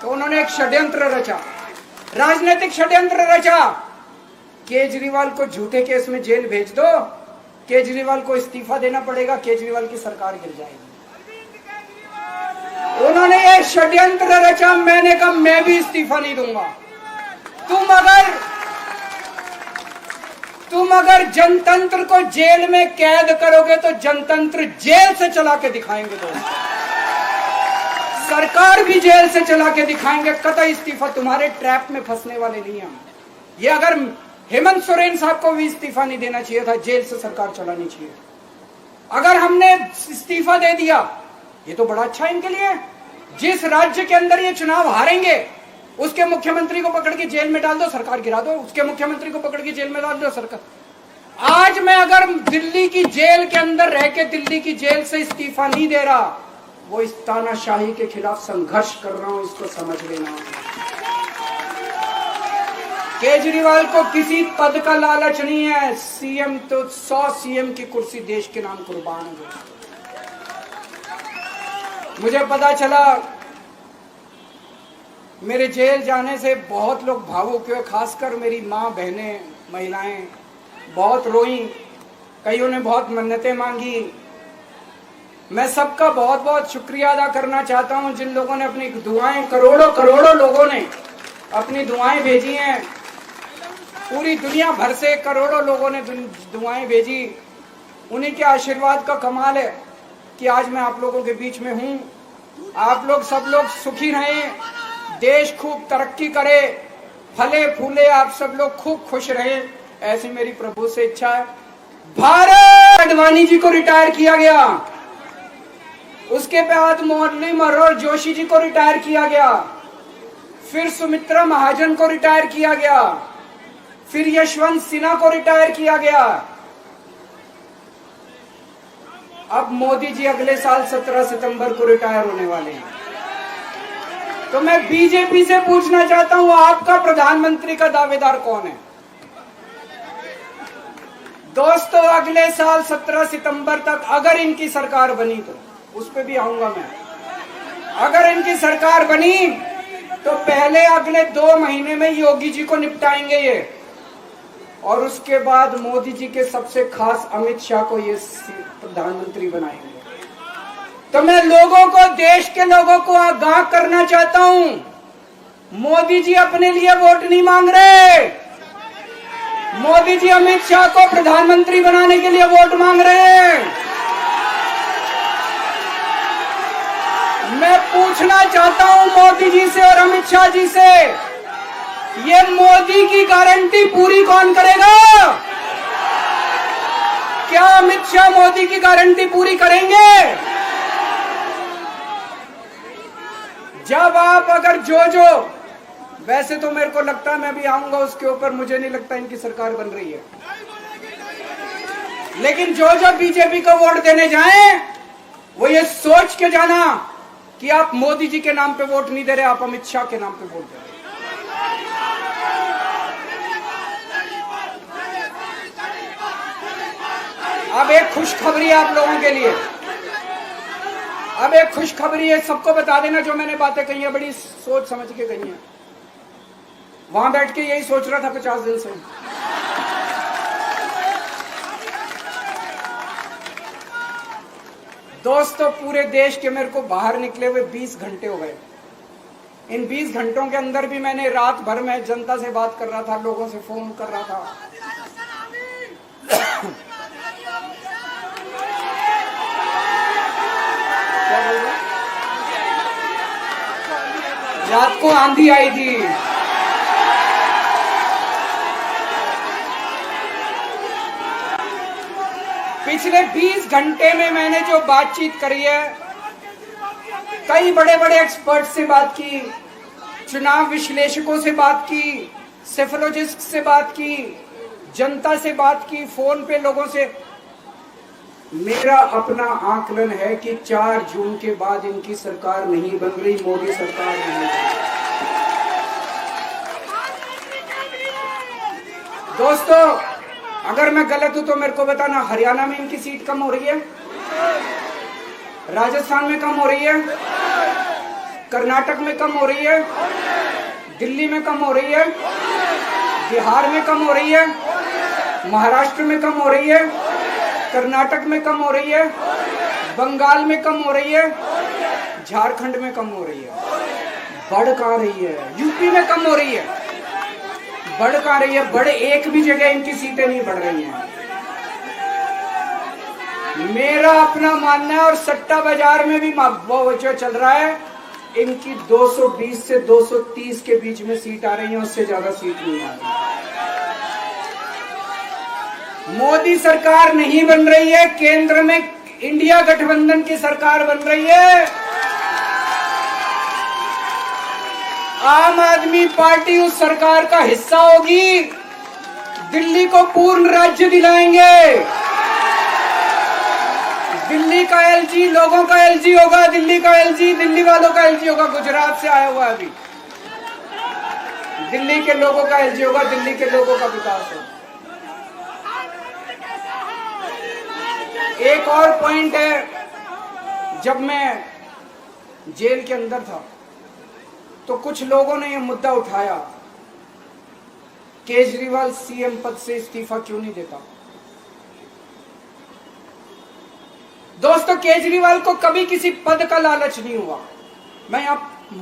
तो उन्होंने एक षड्यंत्र रचा, राजनीतिक षड्यंत्र रचा। केजरीवाल को झूठे केस में जेल भेज दो, केजरीवाल को इस्तीफा देना पड़ेगा, केजरीवाल की सरकार गिर जाएगी। उन्होंने ये षड्यंत्र रचा। मैंने कहा मैं भी इस्तीफा नहीं दूंगा। तुम अगर जनतंत्र को जेल में कैद करोगे तो जनतंत्र जेल से चला के दिखाएंगे। दोस्तों, सरकार भी जेल से चला के दिखाएंगे। कतई इस्तीफा, तुम्हारे ट्रैप में फंसने वाले नहीं हम। ये अगर हेमंत सोरेन साहब को भी इस्तीफा नहीं देना चाहिए था, जेल से सरकार चलानी चाहिए। अगर हमने इस्तीफा दे दिया, ये तो बड़ा अच्छा इनके लिए। जिस राज्य के अंदर ये चुनाव हारेंगे उसके मुख्यमंत्री को पकड़ के जेल में डाल दो, सरकार गिरा दो। उसके मुख्यमंत्री को पकड़ के जेल में डाल दो, सरकार। आज मैं अगर दिल्ली की जेल के अंदर रह के दिल्ली की जेल से इस्तीफा नहीं दे रहा, वो इस तानाशाही के खिलाफ संघर्ष कर रहा हूं, इसको समझ लेना। केजरीवाल को किसी पद का लालच नहीं है। सीएम तो 100 सीएम की कुर्सी देश के नाम कुर्बान हो। मुझे पता चला मेरे जेल जाने से बहुत लोग भावुक हुए, खासकर मेरी माँ, बहनें, महिलाएं बहुत रोई। कईयों ने बहुत मन्नतें मांगी। मैं सबका बहुत बहुत शुक्रिया अदा करना चाहता हूं जिन लोगों ने अपनी दुआएं, करोड़ों लोगों ने अपनी दुआएं भेजी हैं। पूरी दुनिया भर से करोड़ों लोगों ने दुआएं भेजी। उन्हीं के आशीर्वाद का कमाल है कि आज मैं आप लोगों के बीच में हूं। आप लोग सब लोग सुखी रहें, देश खूब तरक्की करे, फले फूले, आप सब लोग खूब खुश रहें, ऐसी मेरी प्रभु से इच्छा है। भारत आडवाणी जी को रिटायर किया गया, उसके बाद मुरली मनोहर जोशी जी को रिटायर किया गया, फिर सुमित्रा महाजन को रिटायर किया गया, फिर यशवंत सिन्हा को रिटायर किया गया। अब मोदी जी अगले साल 17 सितंबर को रिटायर होने वाले हैं। तो मैं बीजेपी से पूछना चाहता हूं, आपका प्रधानमंत्री का दावेदार कौन है? दोस्तों, अगले साल 17 सितंबर तक अगर इनकी सरकार बनी, तो उस पे भी आऊंगा मैं। अगर इनकी सरकार बनी तो पहले अगले 2 महीने में योगी जी को निपटाएंगे ये, और उसके बाद मोदी जी के सबसे खास अमित शाह को ये प्रधानमंत्री बनाएंगे। तो मैं लोगों को, देश के लोगों को आगाह करना चाहता हूं, मोदी जी अपने लिए वोट नहीं मांग रहे। मोदी जी अमित शाह को प्रधानमंत्री बनाने के लिए वोट मांग रहे हैं। मैं पूछना चाहता हूं मोदी जी से और अमित शाह जी से, ये मोदी की गारंटी पूरी कौन करेगा? क्या अमित शाह मोदी की गारंटी पूरी करेंगे? जब आप अगर जो वैसे तो मेरे को लगता है मैं भी आऊंगा उसके ऊपर, मुझे नहीं लगता इनकी सरकार बन रही है, लेकिन जो बीजेपी को वोट देने जाएं वो ये सोच के जाना कि आप मोदी जी के नाम पे वोट नहीं दे रहे, आप अमित शाह के नाम पे वोट दे रहे। अब एक खुशखबरी है आप लोगों के लिए, अब एक खुशखबरी है। सबको बता देना जो मैंने बातें कही है, बड़ी सोच समझ के कही है। वहां बैठ के यही सोच रहा था 50 दिन से। दोस्तों, पूरे देश के मेरे को बाहर निकले हुए 20 घंटे हो गए। इन 20 घंटों के अंदर भी मैंने रात भर में जनता से बात कर रहा था, लोगों से फोन कर रहा था। रात को आंधी आई थी, पिछले 20 घंटे में मैंने जो बातचीत करी है, कई बड़े बड़े एक्सपर्ट से बात की, चुनाव विश्लेषकों से बात की, सेफोलॉजिस्ट से बात की, जनता से बात की, फोन पे लोगों से। मेरा अपना आकलन है कि 4 जून के बाद इनकी सरकार नहीं बन रही, मोदी सरकार नहीं बन रही। दोस्तों, अगर मैं गलत हूं तो मेरे को बताना, हरियाणा में इनकी सीट कम हो रही है, राजस्थान में कम हो रही है, कर्नाटक में कम हो रही है, दिल्ली में कम हो रही है, बिहार में कम हो रही है, महाराष्ट्र में कम हो रही है, कर्नाटक में कम हो रही है, बंगाल में कम हो रही है, झारखंड में कम हो रही है। बढ़ कहां रही है? यूपी में कम हो रही है, बढ़ कहां रही है? बड़े एक भी जगह इनकी सीटें नहीं बढ़ रही हैं। मेरा अपना मानना है, और सट्टा बाजार में भी वो जो चल रहा है, इनकी 220 से 230 के बीच में सीट आ रही है, उससे ज्यादा सीट नहीं आ रही। मोदी सरकार नहीं बन रही है, केंद्र में इंडिया गठबंधन की सरकार बन रही है। आम आदमी पार्टी उस सरकार का हिस्सा होगी। दिल्ली को पूर्ण राज्य दिलाएंगे। दिल्ली का एलजी लोगों का एलजी होगा, दिल्ली का एलजी दिल्ली वालों का एलजी होगा। गुजरात से आया हुआ अभी, दिल्ली के लोगों का एलजी होगा, दिल्ली के लोगों का विकास होगा। एक और पॉइंट है, जब मैं जेल के अंदर था तो कुछ लोगों ने यह मुद्दा उठाया, केजरीवाल सीएम पद से इस्तीफा क्यों नहीं देता। दोस्तों, केजरीवाल को कभी किसी पद का लालच नहीं हुआ। मैं यहां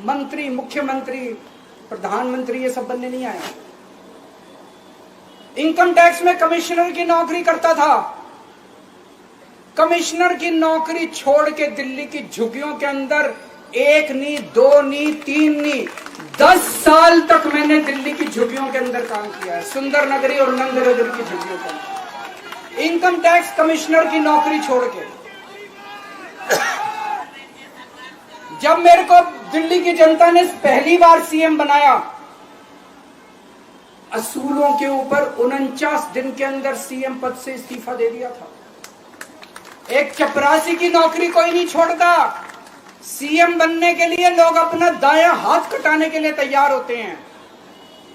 मंत्री, मुख्यमंत्री, प्रधानमंत्री ये सब बनने नहीं आया। इनकम टैक्स में कमिश्नर की नौकरी करता था। कमिश्नर की नौकरी छोड़ के दिल्ली की झुग्गियों के अंदर 1 नहीं, 2 नहीं, 3 नहीं, 10 साल तक मैंने दिल्ली की झुग्गियों के अंदर काम किया है, सुंदर नगरी और नंद नगरी की झुग्गियों के अंदर, इनकम टैक्स कमिश्नर की नौकरी छोड़ के। जब मेरे को दिल्ली की जनता ने पहली बार सीएम बनाया, असूलों के ऊपर 49 दिन के अंदर सीएम पद से इस्तीफा दे दिया था। एक चपरासी की नौकरी कोई नहीं छोड़ता। सीएम बनने के लिए लोग अपना दायां हाथ कटाने के लिए तैयार होते हैं।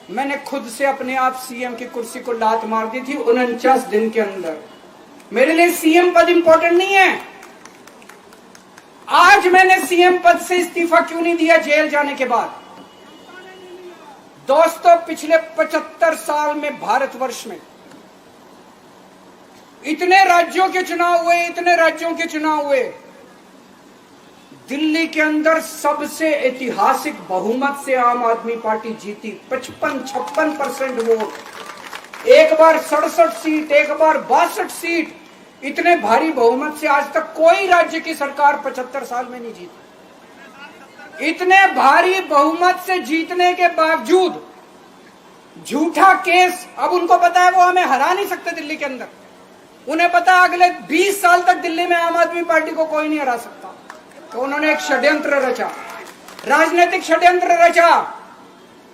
मैंने खुद से अपने आप सीएम की कुर्सी को लात मार दी थी 49 दिन के अंदर। मेरे लिए सीएम पद इंपॉर्टेंट नहीं है। आज मैंने सीएम पद से इस्तीफा क्यों नहीं दिया जेल जाने के बाद? दोस्तों, पिछले 75 साल में भारतवर्ष में इतने राज्यों के चुनाव हुए, इतने राज्यों के चुनाव हुए, दिल्ली के अंदर सबसे ऐतिहासिक बहुमत से आम आदमी पार्टी जीती। 55-56% वोट, एक बार 67 सीट, एक बार 62 सीट। इतने भारी बहुमत से आज तक कोई राज्य की सरकार 75 साल में नहीं जीती। इतने भारी बहुमत से जीतने के बावजूद झूठा केस, अब उनको पता है वो हमें हरा नहीं सकते दिल्ली के अंदर। उन्हें पता है अगले 20 साल तक दिल्ली में आम आदमी पार्टी को कोई नहीं हरा सकता। तो उन्होंने एक षड्यंत्र रचा, राजनीतिक षड्यंत्र रचा।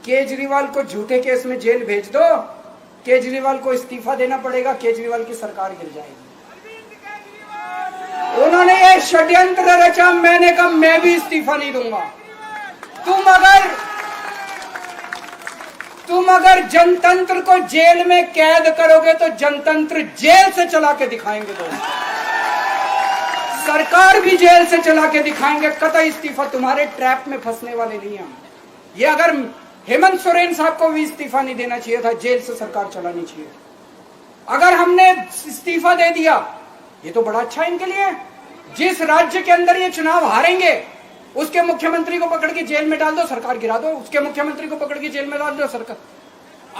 केजरीवाल को झूठे केस में जेल भेज दो, केजरीवाल को इस्तीफा देना पड़ेगा, केजरीवाल की सरकार गिर जाएगी। उन्होंने ये षड्यंत्र रचा। मैंने कहा मैं भी इस्तीफा नहीं दूंगा। तुम अगर जनतंत्र को जेल में कैद करोगे तो जनतंत्र जेल से चला के दिखाएंगे। दोस्तों, सरकार भी जेल से चला के दिखाएंगे। कतई इस्तीफा, तुम्हारे ट्रैप में फंसने वाले नहीं हम। ये अगर हेमंत सोरेन साहब को भी इस्तीफा नहीं देना चाहिए था, जेल से सरकार चलानी चाहिए। अगर हमने इस्तीफा दे दिया, ये तो बड़ा अच्छा इनके लिए। जिस राज्य के अंदर ये चुनाव हारेंगे उसके मुख्यमंत्री को पकड़ के जेल में डाल दो, सरकार गिरा दो। उसके मुख्यमंत्री को पकड़ के जेल में डाल दो, सरकार।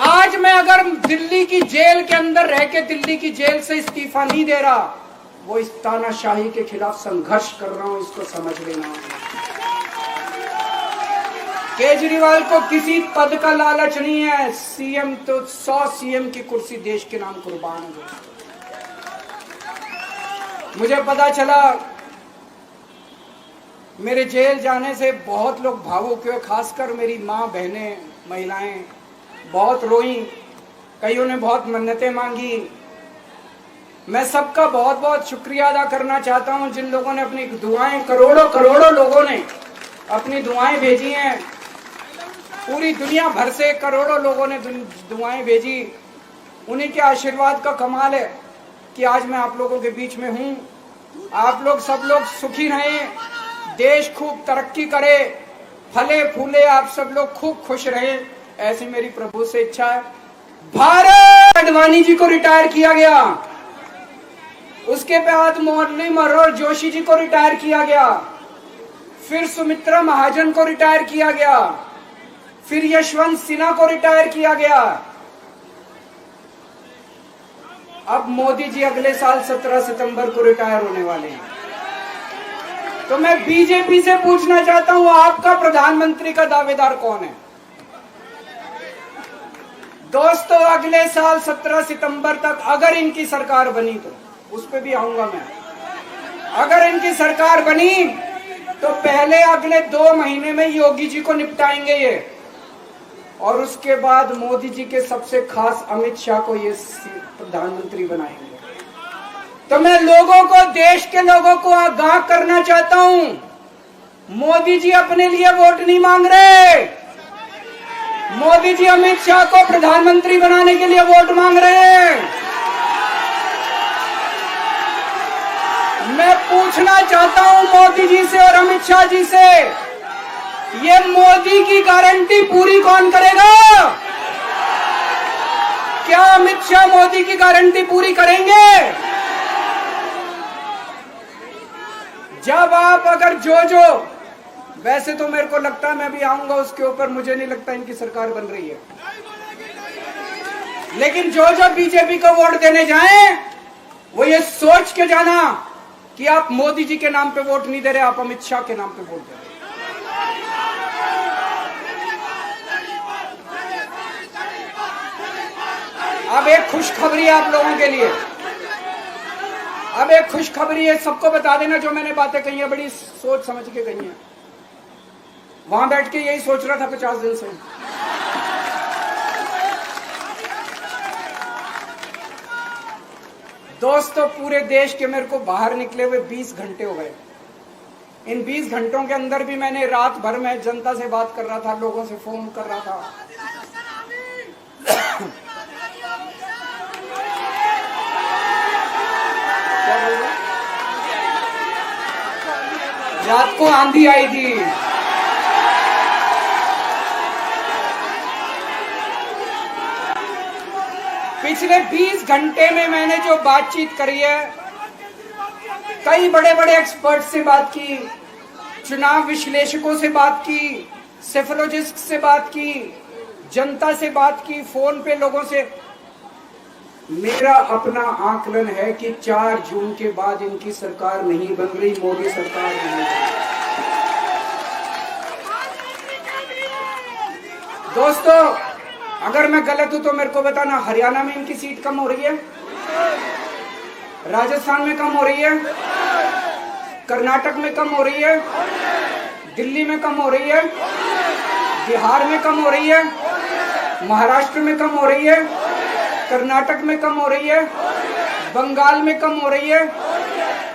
आज मैं अगर दिल्ली की जेल के अंदर रह के दिल्ली की जेल से इस्तीफा नहीं दे रहा, वो इस तानाशाही के खिलाफ संघर्ष कर रहा हूं, इसको समझ लेना। केजरीवाल को किसी पद का लालच नहीं है। सीएम तो 100 सीएम की कुर्सी देश के नाम कुर्बान हो गई। मुझे पता चला मेरे जेल जाने से बहुत लोग भावुक हुए, खासकर मेरी माँ, बहनें, महिलाएं बहुत रोई, कईयों ने बहुत मन्नतें मांगी। मैं सबका बहुत बहुत शुक्रिया अदा करना चाहता हूं जिन लोगों ने अपनी दुआएं, करोड़ों करोड़ों लोगों ने अपनी दुआएं भेजी हैं। पूरी दुनिया भर से करोड़ों लोगों ने दुआएं भेजी। उन्हीं के आशीर्वाद का कमाल है कि आज मैं आप लोगों के बीच में हूं। आप लोग सब लोग सुखी रहें, देश खूब तरक्की करे, फले फूले, आप सब लोग खूब खुश रहें, ऐसी मेरी प्रभु से इच्छा है। भारत आडवाणी जी को रिटायर किया गया, उसके बाद मुरली मनोहर जोशी जी को रिटायर किया गया, फिर सुमित्रा महाजन को रिटायर किया गया, फिर यशवंत सिन्हा को रिटायर किया गया। अब मोदी जी अगले साल 17 सितंबर को रिटायर होने वाले हैं। तो मैं बीजेपी से पूछना चाहता हूं, आपका प्रधानमंत्री का दावेदार कौन है? दोस्तों, अगले साल 17 सितंबर तक अगर इनकी सरकार बनी, तो उस पर भी आऊंगा मैं, अगर इनकी सरकार बनी तो पहले अगले 2 महीने में योगी जी को निपटाएंगे ये, और उसके बाद मोदी जी के सबसे खास अमित शाह को ये प्रधानमंत्री बनाएंगे। तो मैं लोगों को, देश के लोगों को आगाह करना चाहता हूं, मोदी जी अपने लिए वोट नहीं मांग रहे, मोदी जी अमित शाह को प्रधानमंत्री बनाने के लिए वोट मांग रहे हैं। मैं पूछना चाहता हूं मोदी जी से और अमित शाह जी से, ये मोदी की गारंटी पूरी कौन करेगा? क्या अमित शाह मोदी की गारंटी पूरी करेंगे? जब आप अगर जो वैसे तो मेरे को लगता है, मैं भी आऊंगा उसके ऊपर, मुझे नहीं लगता इनकी सरकार बन रही है, लेकिन जो बीजेपी को वोट देने जाएं वो ये सोच के जाना कि आप मोदी जी के नाम पे वोट नहीं दे रहे, आप अमित शाह के नाम पे वोट दे रहे। अब एक खुशखबरी आप लोगों के लिए, अब एक खुशखबरी है, सबको बता देना जो मैंने बातें कही है, बड़ी सोच समझ के कही है। वहां बैठ के यही सोच रहा था 50 दिन से। दोस्तों, पूरे देश के मेरे को बाहर निकले हुए 20 घंटे हो गए। इन 20 घंटों के अंदर भी मैंने रात भर में जनता से बात कर रहा था, लोगों से फोन कर रहा था। रात को आंधी आई थी, पिछले 20 घंटे में मैंने जो बातचीत करी है, कई बड़े बड़े एक्सपर्ट से बात की, चुनाव विश्लेषकों से बात की, सेफोलॉजिस्ट से बात की, जनता से बात की, फोन पे लोगों से। मेरा अपना आकलन है कि 4 जून के बाद इनकी सरकार नहीं बन रही, मोदी सरकार नहीं बन रही। दोस्तों, अगर मैं गलत हूं तो मेरे को बताना, हरियाणा में इनकी सीट कम हो रही है, राजस्थान में कम हो रही है, कर्नाटक में कम हो रही है, दिल्ली में कम हो रही है, बिहार में कम हो रही है, महाराष्ट्र में कम हो रही है, कर्नाटक में कम हो रही है, बंगाल में कम हो रही है,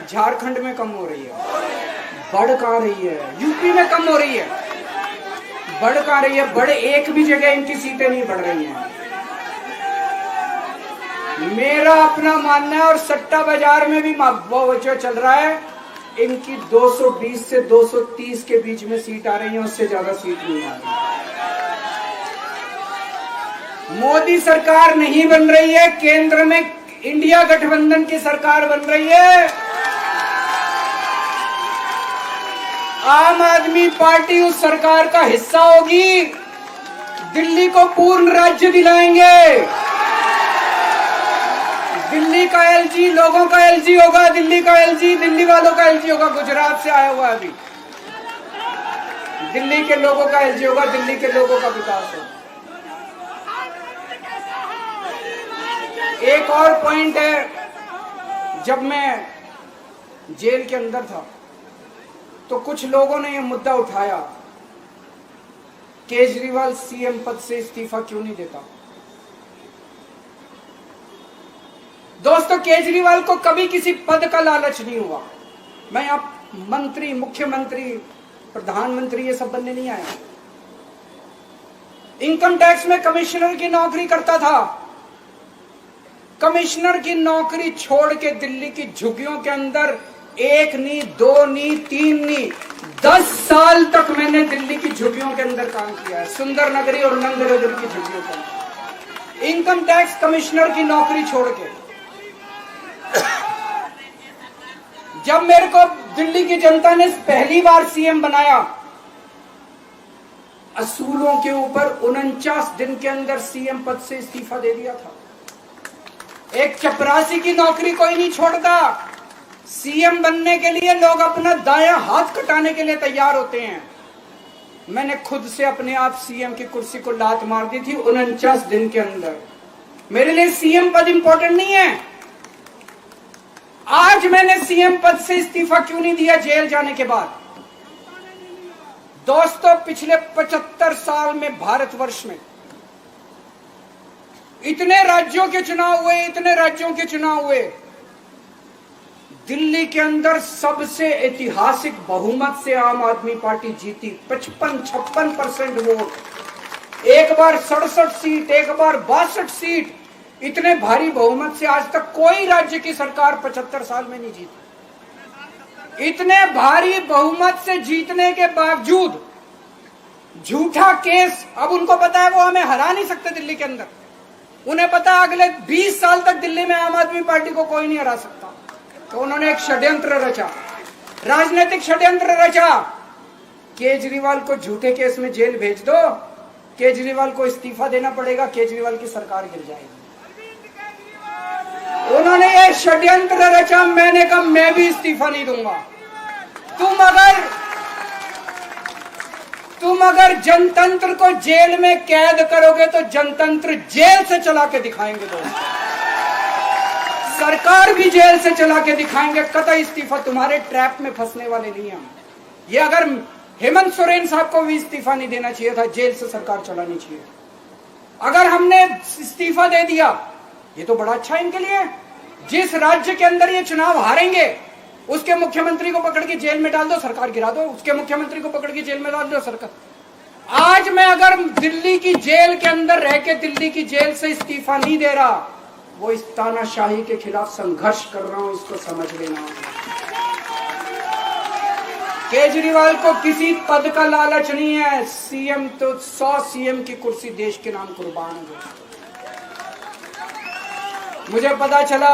झारखंड में कम हो रही है। बढ़ कहां रही है? यूपी में कम हो रही है, बढ़ कहां रही है? बड़े एक भी जगह इनकी सीटें नहीं बढ़ रही हैं। मेरा अपना मानना है, और सट्टा बाजार में भी वो जो चल रहा है, इनकी 220 से 230 के बीच में सीट आ रही है, उससे ज्यादा सीट नहीं आ रही। मोदी सरकार नहीं बन रही है, केंद्र में इंडिया गठबंधन की सरकार बन रही है। आम आदमी पार्टी उस सरकार का हिस्सा होगी, दिल्ली को पूर्ण राज्य दिलाएंगे। दिल्ली का एलजी लोगों का एलजी होगा, दिल्ली का एलजी दिल्ली वालों का एलजी होगा। गुजरात से आया हुआ अभी, दिल्ली के लोगों का एलजी होगा, दिल्ली के लोगों का विकास होगा। एक और पॉइंट है, जब मैं जेल के अंदर था, तो कुछ लोगों ने यह मुद्दा उठाया, केजरीवाल सीएम पद से इस्तीफा क्यों नहीं देता। दोस्तों, केजरीवाल को कभी किसी पद का लालच नहीं हुआ। मैं आप मंत्री, मुख्यमंत्री, प्रधानमंत्री ये सब बनने नहीं आया। इनकम टैक्स में कमिश्नर की नौकरी करता था। कमिश्नर की नौकरी छोड़ के दिल्ली की झुग्गियों के अंदर 1 नहीं, 2 नहीं, 3 नहीं, 10 साल तक मैंने दिल्ली की झुग्गियों के अंदर काम किया है, सुंदर नगरी और नंदनगर की झुग्गियों के अंदर, इनकम टैक्स कमिश्नर की नौकरी छोड़ के। जब मेरे को दिल्ली की जनता ने पहली बार सीएम बनाया, असूलों के ऊपर 49 दिन के अंदर सीएम पद से इस्तीफा दे दिया था। एक चपरासी की नौकरी कोई नहीं छोड़ता। सीएम बनने के लिए लोग अपना दायां हाथ कटाने के लिए तैयार होते हैं। मैंने खुद से अपने आप सीएम की कुर्सी को लात मार दी थी 49 दिन के अंदर। मेरे लिए सीएम पद इंपॉर्टेंट नहीं है। आज मैंने सीएम पद से इस्तीफा क्यों नहीं दिया जेल जाने के बाद? दोस्तों, पिछले 75 साल में भारतवर्ष में इतने राज्यों के चुनाव हुए, इतने राज्यों के चुनाव हुए, दिल्ली के अंदर सबसे ऐतिहासिक बहुमत से आम आदमी पार्टी जीती। 55-56% वोट, एक बार 67 सीट, एक बार 62 सीट। इतने भारी बहुमत से आज तक कोई राज्य की सरकार 75 साल में नहीं जीती। इतने भारी बहुमत से जीतने के बावजूद झूठा केस, अब उनको पता है वो हमें हरा नहीं सकते दिल्ली के अंदर। उन्हें पता है अगले 20 साल तक दिल्ली में आम आदमी पार्टी को कोई नहीं हरा सकता। तो उन्होंने एक षड्यंत्र रचा, राजनीतिक षड्यंत्र रचा। केजरीवाल को झूठे केस में जेल भेज दो, केजरीवाल को इस्तीफा देना पड़ेगा, केजरीवाल की सरकार गिर जाएगी। उन्होंने ये षड्यंत्र रचा। मैंने कहा मैं भी इस्तीफा नहीं दूंगा। तुम अगर जनतंत्र को जेल में कैद करोगे तो जनतंत्र जेल से चला के दिखाएंगे। दोस्त, सरकार भी जेल से चला के दिखाएंगे। कतई इस्तीफा, तुम्हारे ट्रैप में फंसने वाले नहीं हम। ये अगर हेमंत सोरेन साहब को भी इस्तीफा नहीं देना चाहिए था, जेल से सरकार चलानी चाहिए। अगर हमने इस्तीफा दे दिया, ये तो बड़ा अच्छा इनके लिए। जिस राज्य के अंदर ये चुनाव हारेंगे उसके मुख्यमंत्री को पकड़ के जेल में डाल दो, सरकार गिरा दो। उसके मुख्यमंत्री को पकड़ के जेल में डाल दो, सरकार। आज मैं अगर दिल्ली की जेल के अंदर रह के दिल्ली की जेल से इस्तीफा नहीं दे रहा, वो इस तानाशाही के खिलाफ संघर्ष कर रहा हूं, इसको समझ लेना। केजरीवाल को किसी पद का लालच नहीं है। सीएम तो 100 सीएम की कुर्सी देश के नाम कुर्बान है। मुझे पता चला,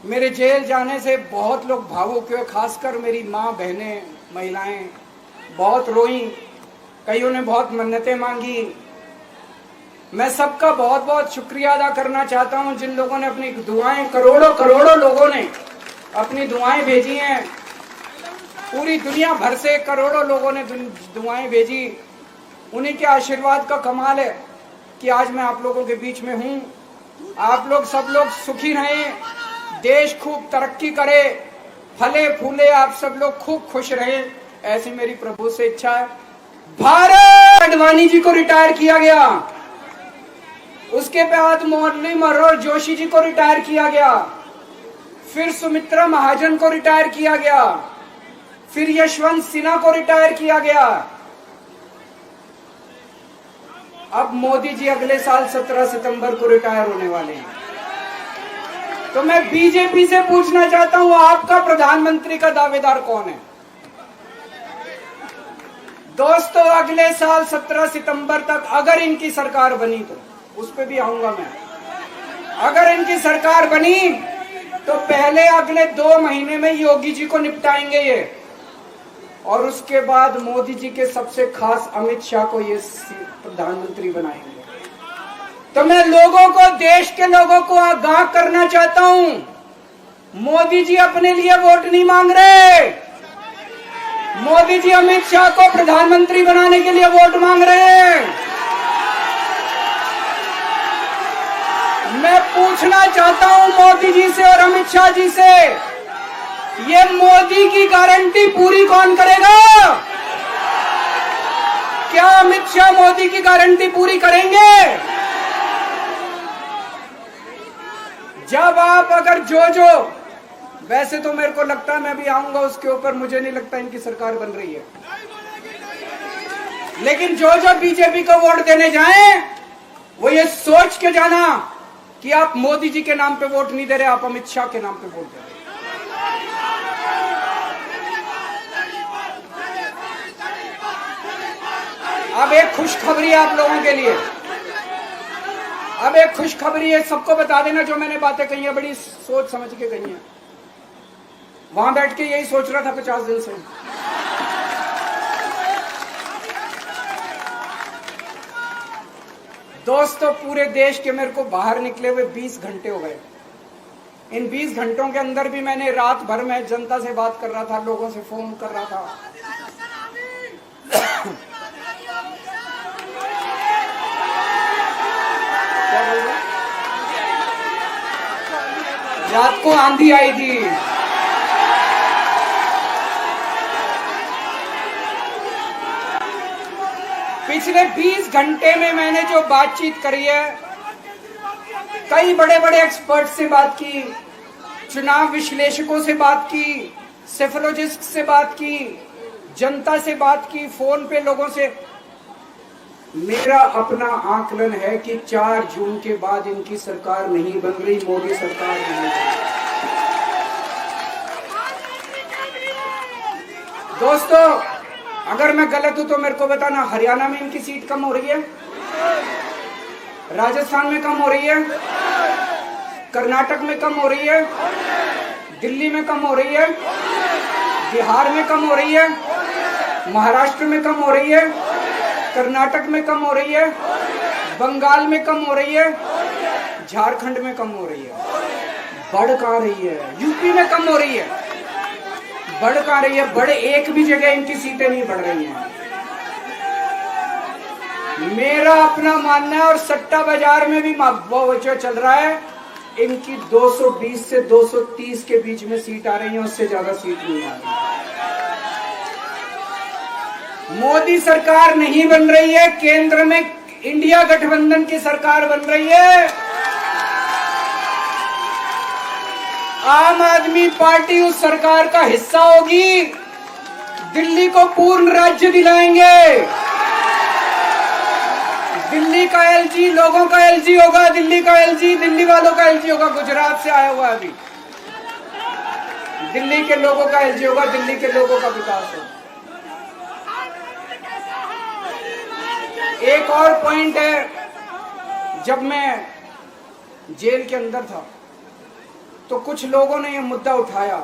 मेरे जेल जाने से बहुत लोग भावुक हुए, खासकर मेरी माँ, बहनें, महिलाएं बहुत रोई। कईयों ने बहुत मन्नतें मांगी। मैं सबका बहुत बहुत शुक्रिया अदा करना चाहता हूं जिन लोगों ने अपनी दुआएं, करोड़ों लोगों ने अपनी दुआएं भेजी हैं। पूरी दुनिया भर से करोड़ों लोगों ने दुआएं भेजी। उन्हीं के आशीर्वाद का कमाल है कि आज मैं आप लोगों के बीच में हूं। आप लोग सब लोग सुखी रहें, देश खूब तरक्की करे, फले फूले, आप सब लोग खूब खुश रहें, ऐसी मेरी प्रभु से इच्छा है। भारत आडवाणी जी को रिटायर किया गया, उसके बाद मुरली मनोहर जोशी जी को रिटायर किया गया, फिर सुमित्रा महाजन को रिटायर किया गया, फिर यशवंत सिन्हा को रिटायर किया गया। अब मोदी जी अगले साल 17 सितंबर को रिटायर होने वाले हैं। तो मैं बीजेपी से पूछना चाहता हूं, आपका प्रधानमंत्री का दावेदार कौन है? दोस्तों, अगले साल 17 सितंबर तक अगर इनकी सरकार बनी, तो उस पर भी आऊंगा मैं। अगर इनकी सरकार बनी तो पहले अगले 2 महीने में योगी जी को निपटाएंगे ये, और उसके बाद मोदी जी के सबसे खास अमित शाह को ये प्रधानमंत्री बनाएंगे। तो मैं लोगों को, देश के लोगों को आगाह करना चाहता हूं, मोदी जी अपने लिए वोट नहीं मांग रहे। मोदी जी अमित शाह को प्रधानमंत्री बनाने के लिए वोट मांग रहे हैं। मैं पूछना चाहता हूं मोदी जी से और अमित शाह जी से, ये मोदी की गारंटी पूरी कौन करेगा? क्या अमित शाह मोदी की गारंटी पूरी करेंगे? जब आप अगर जो वैसे तो मेरे को लगता है मैं भी आऊंगा उसके ऊपर, मुझे नहीं लगता इनकी सरकार बन रही है, लेकिन जो बीजेपी को वोट देने जाएं वो ये सोच के जाना कि आप मोदी जी के नाम पे वोट नहीं दे रहे, आप अमित शाह के नाम पे वोट दे रहे। अब एक खुशखबरी आप लोगों के लिए, अब एक खुशखबरी है, सबको बता देना जो मैंने बातें कही है बड़ी सोच समझ के कही है। वहां बैठ के यही सोच रहा था 50 दिन से। दोस्तों, पूरे देश के मेरे को बाहर निकले हुए 20 घंटे हो गए। इन 20 घंटों के अंदर भी मैंने रात भर में जनता से बात कर रहा था, लोगों से फोन कर रहा था। क्या बोल रहे? रात को आंधी आई थी। पिछले 20 घंटे में मैंने जो बातचीत करी है, कई बड़े बड़े एक्सपर्ट से बात की, चुनाव विश्लेषकों से बात की, सेफोलॉजिस्ट से बात की, जनता से बात की, फोन पे लोगों से। मेरा अपना आकलन है कि 4 जून के बाद इनकी सरकार नहीं बन रही, मोदी सरकार नहीं बन रही। दोस्तों, अगर मैं गलत हूं तो मेरे को बताना। हरियाणा में इनकी सीट कम हो रही है, राजस्थान में कम हो रही है, कर्नाटक में कम हो रही है, दिल्ली में कम हो रही है, बिहार में कम हो रही है, महाराष्ट्र में कम हो रही है, कर्नाटक में कम हो रही है, बंगाल में कम हो रही है, झारखंड में कम हो रही है। बढ़ कहां रही है? यूपी में कम हो रही है, बढ़ कहां रही है? बड़े एक भी जगह इनकी सीटें नहीं बढ़ रही हैं। मेरा अपना मानना है, और सट्टा बाजार में भी जो चल रहा है, इनकी 220 से 230 के बीच में सीट आ रही है, उससे ज्यादा सीट नहीं आ रही। मोदी सरकार नहीं बन रही है, केंद्र में इंडिया गठबंधन की सरकार बन रही है। आम आदमी पार्टी उस सरकार का हिस्सा होगी। दिल्ली को पूर्ण राज्य दिलाएंगे। दिल्ली का एलजी लोगों का एलजी होगा, दिल्ली का एलजी दिल्ली वालों का एलजी होगा। गुजरात से आया हुआ है अभी, दिल्ली के लोगों का एलजी होगा, दिल्ली के लोगों का विकास होगा। एक और पॉइंट है, जब मैं जेल के अंदर था तो कुछ लोगों ने यह मुद्दा उठाया,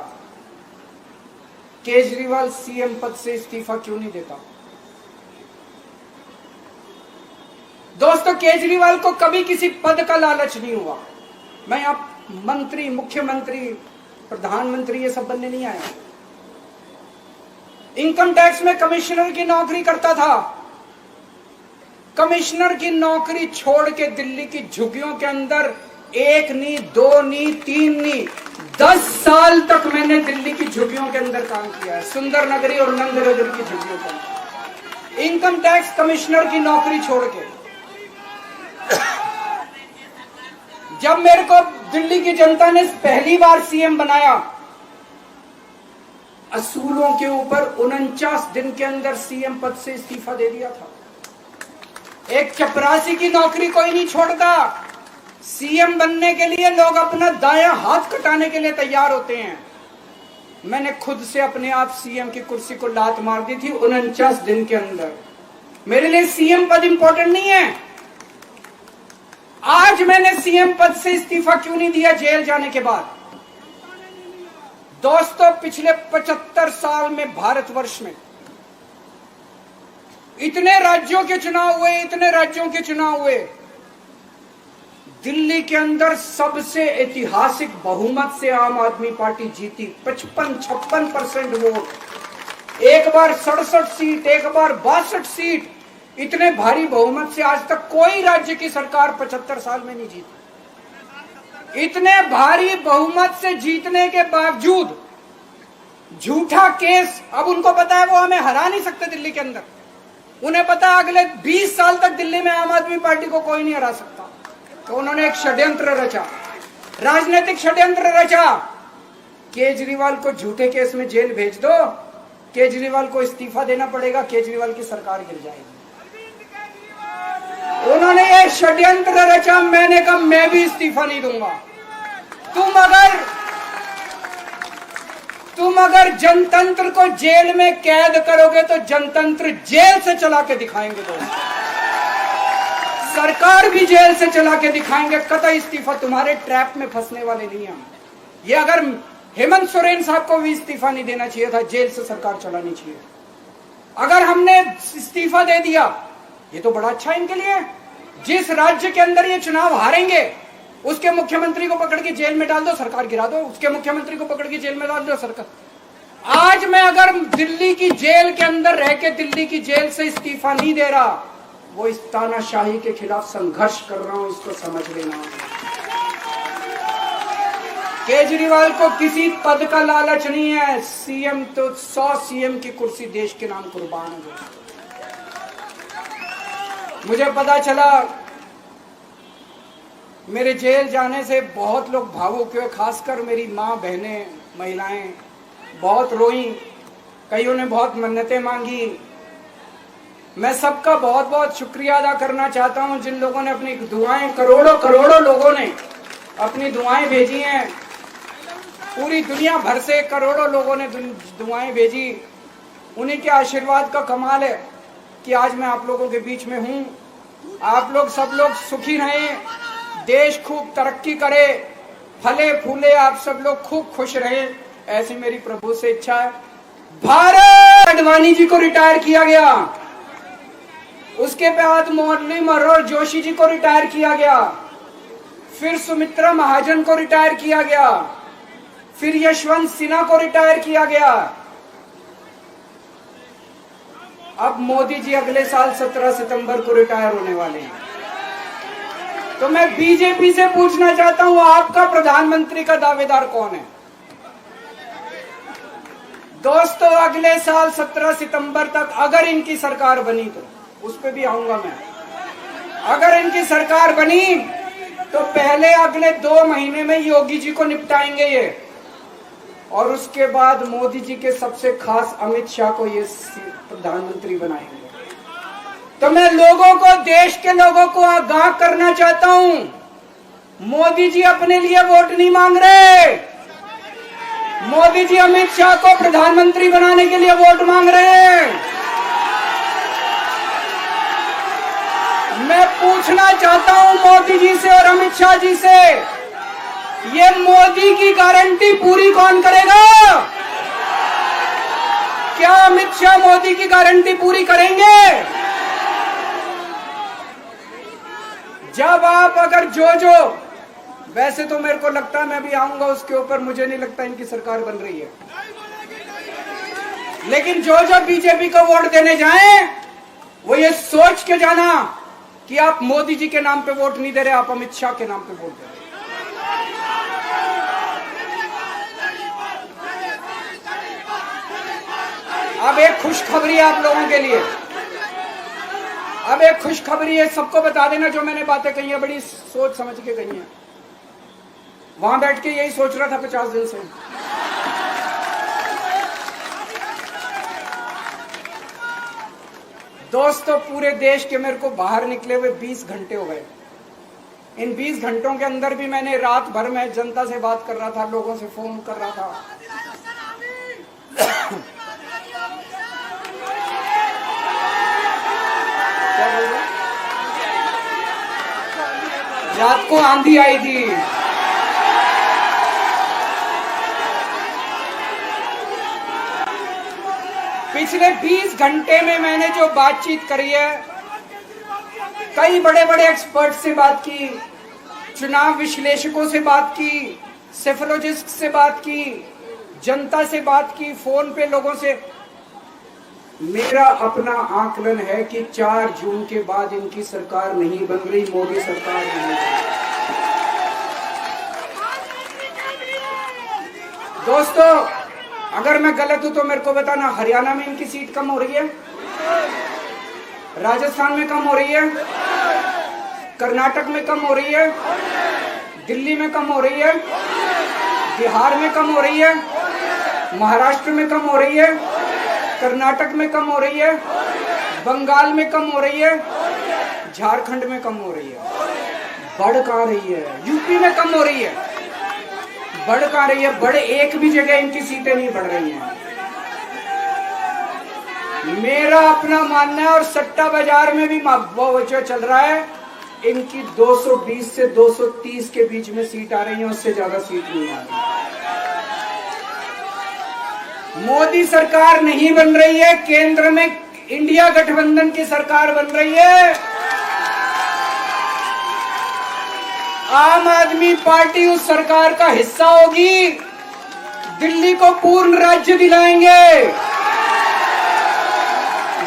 केजरीवाल सीएम पद से इस्तीफा क्यों नहीं देता। दोस्तों, केजरीवाल को कभी किसी पद का लालच नहीं हुआ। मैं आप मंत्री, मुख्यमंत्री, प्रधानमंत्री ये सब बनने नहीं आया। इनकम टैक्स में कमिश्नर की नौकरी करता था। कमिश्नर की नौकरी छोड़ के दिल्ली की झुग्गियों के अंदर 1 नहीं, 2 नहीं, 3 नहीं, 10 साल तक मैंने दिल्ली की झुग्गियों के अंदर काम किया है, सुंदर नगरी और नंद नगरी की झुग्गियों के अंदर। इनकम टैक्स कमिश्नर की नौकरी छोड़ के जब मेरे को दिल्ली की जनता ने पहली बार सीएम बनाया, असूलों के ऊपर 49 दिन के अंदर सीएम पद से इस्तीफा दे दिया था। एक चपरासी की नौकरी कोई नहीं छोड़ता। सीएम बनने के लिए लोग अपना दायां हाथ कटाने के लिए तैयार होते हैं। मैंने खुद से अपने आप सीएम की कुर्सी को लात मार दी थी 49 दिन के अंदर। मेरे लिए सीएम पद इंपॉर्टेंट नहीं है। आज मैंने सीएम पद से इस्तीफा क्यों नहीं दिया जेल जाने के बाद? दोस्तों, पिछले 75 साल में भारतवर्ष में इतने राज्यों के चुनाव हुए, इतने राज्यों के चुनाव हुए, दिल्ली के अंदर सबसे ऐतिहासिक बहुमत से आम आदमी पार्टी जीती। 55-56% वोट, एक बार 67 सीट, एक बार 62 सीट। इतने भारी बहुमत से आज तक कोई राज्य की सरकार 75 साल में नहीं जीती। इतने भारी बहुमत से जीतने के बावजूद झूठा केस, अब उनको पता है वो हमें हरा नहीं सकते दिल्ली के अंदर। उन्हें पता है अगले 20 साल तक दिल्ली में आम आदमी पार्टी को कोई नहीं हरा सकता। तो उन्होंने एक षड्यंत्र रचा, राजनीतिक षड्यंत्र रचा। केजरीवाल को झूठे केस में जेल भेज दो, केजरीवाल को इस्तीफा देना पड़ेगा, केजरीवाल की सरकार गिर जाएगी। उन्होंने ये षड्यंत्र रचा। मैंने कहा मैं भी इस्तीफा नहीं दूंगा। तुम अगर जनतंत्र को जेल में कैद करोगे तो जनतंत्र जेल से चला के दिखाएंगे। दोस्त, सरकार भी जेल से चला के दिखाएंगे। कतई इस्तीफा, तुम्हारे ट्रैप में फंसने वाले नहीं हम। ये अगर हेमंत सोरेन साहब को भी इस्तीफा नहीं देना चाहिए था, जेल से सरकार चलानी चाहिए। अगर हमने इस्तीफा दे दिया, ये तो बड़ा अच्छा इनके लिए। जिस राज्य के अंदर ये चुनाव हारेंगे उसके मुख्यमंत्री को पकड़ के जेल में डाल दो, सरकार गिरा दो। उसके मुख्यमंत्री को पकड़ के जेल में डाल दो, सरकार। आज मैं अगर दिल्ली की जेल के अंदर रह के दिल्ली की जेल से इस्तीफा नहीं दे रहा, वो इस तानाशाही के खिलाफ संघर्ष कर रहा हूं, इसको समझ लेना। केजरीवाल को किसी पद का लालच नहीं है। सीएम तो 100 सीएम की कुर्सी देश के नाम कुर्बान है। मुझे पता चला मेरे जेल जाने से बहुत लोग भावुक हुए, खासकर मेरी माँ, बहनें, महिलाएं बहुत रोई। कईयों ने बहुत मन्नतें मांगी। मैं सबका बहुत बहुत शुक्रिया अदा करना चाहता हूं जिन लोगों ने अपनी दुआएं, करोड़ों लोगों ने अपनी दुआएं भेजी हैं। पूरी दुनिया भर से करोड़ों लोगों ने दुआएं भेजी। उन्हीं के आशीर्वाद का कमाल है कि आज मैं आप लोगों के बीच में हूं। आप लोग सब लोग सुखी रहें, देश खूब तरक्की करे, फले फूले, आप सब लोग खूब खुश रहें, ऐसी मेरी प्रभु से इच्छा है। भारत आडवाणी जी को रिटायर किया गया, उसके बाद मुरली मनोहर जोशी जी को रिटायर किया गया, फिर सुमित्रा महाजन को रिटायर किया गया, फिर यशवंत सिन्हा को रिटायर किया गया। अब मोदी जी अगले साल 17 सितंबर को रिटायर होने वाले हैं। तो मैं बीजेपी से पूछना चाहता हूं, आपका प्रधानमंत्री का दावेदार कौन है? दोस्तों, अगले साल 17 सितंबर तक अगर इनकी सरकार बनी, तो उस पर भी आऊंगा मैं। अगर इनकी सरकार बनी तो पहले अगले 2 महीने में योगी जी को निपटाएंगे ये, और उसके बाद मोदी जी के सबसे खास अमित शाह को ये प्रधानमंत्री बनाएंगे। तो मैं लोगों को, देश के लोगों को आगाह करना चाहता हूं, मोदी जी अपने लिए वोट नहीं मांग रहे। मोदी जी अमित शाह को प्रधानमंत्री बनाने के लिए वोट मांग रहे हैं। मैं पूछना चाहता हूं मोदी जी से और अमित शाह जी से, ये मोदी की गारंटी पूरी कौन करेगा? क्या अमित शाह मोदी की गारंटी पूरी करेंगे? जब आप अगर जो वैसे तो मेरे को लगता है मैं भी आऊंगा उसके ऊपर, मुझे नहीं लगता इनकी सरकार बन रही है, लेकिन जो बीजेपी को वोट देने जाएं वो ये सोच के जाना कि आप मोदी जी के नाम पे वोट नहीं दे रहे, आप अमित शाह के नाम पे वोट दे रहे। अब एक खुशखबरी है आप लोगों के लिए, अब एक खुशखबरी है, सबको बता देना जो मैंने बातें कही है बड़ी सोच समझ के कही है। वहां बैठ के यही सोच रहा था 50 दिन से। दोस्तों, पूरे देश के मेरे को बाहर निकले हुए 20 घंटे हो गए। इन 20 घंटों के अंदर भी मैंने रात भर में जनता से बात कर रहा था, लोगों से फोन कर रहा था। क्या बोल रहे? रात को आंधी आई थी। पिछले 20 घंटे में मैंने जो बातचीत करी है, कई बड़े बड़े एक्सपर्ट से बात की, चुनाव विश्लेषकों से बात की, सेफोलॉजिस्ट से बात की, जनता से बात की, फोन पे लोगों से। मेरा अपना आकलन है कि 4 जून के बाद इनकी सरकार नहीं बन रही, मोदी सरकार नहीं बन रही। दोस्तों, अगर मैं गलत हूं तो मेरे को बताना, हरियाणा में इनकी सीट कम हो रही है, राजस्थान में कम हो रही है, कर्नाटक में कम हो रही है, दिल्ली में कम हो रही है, बिहार में कम हो रही है, महाराष्ट्र में कम हो रही है, कर्नाटक में कम हो रही है, बंगाल में कम हो रही है, झारखंड में कम हो रही है। बढ़ कहां रही है? यूपी में कम हो रही है, बढ़ कहां रही है? बड़े एक भी जगह इनकी सीटें नहीं बढ़ रही हैं। मेरा अपना मानना है, और सट्टा बाजार में भी वो जो चल रहा है, इनकी 220 से 230 के बीच में सीट आ रही है, उससे ज्यादा सीट नहीं आ रही। मोदी सरकार नहीं बन रही है, केंद्र में इंडिया गठबंधन की सरकार बन रही है। आम आदमी पार्टी उस सरकार का हिस्सा होगी। दिल्ली को पूर्ण राज्य दिलाएंगे।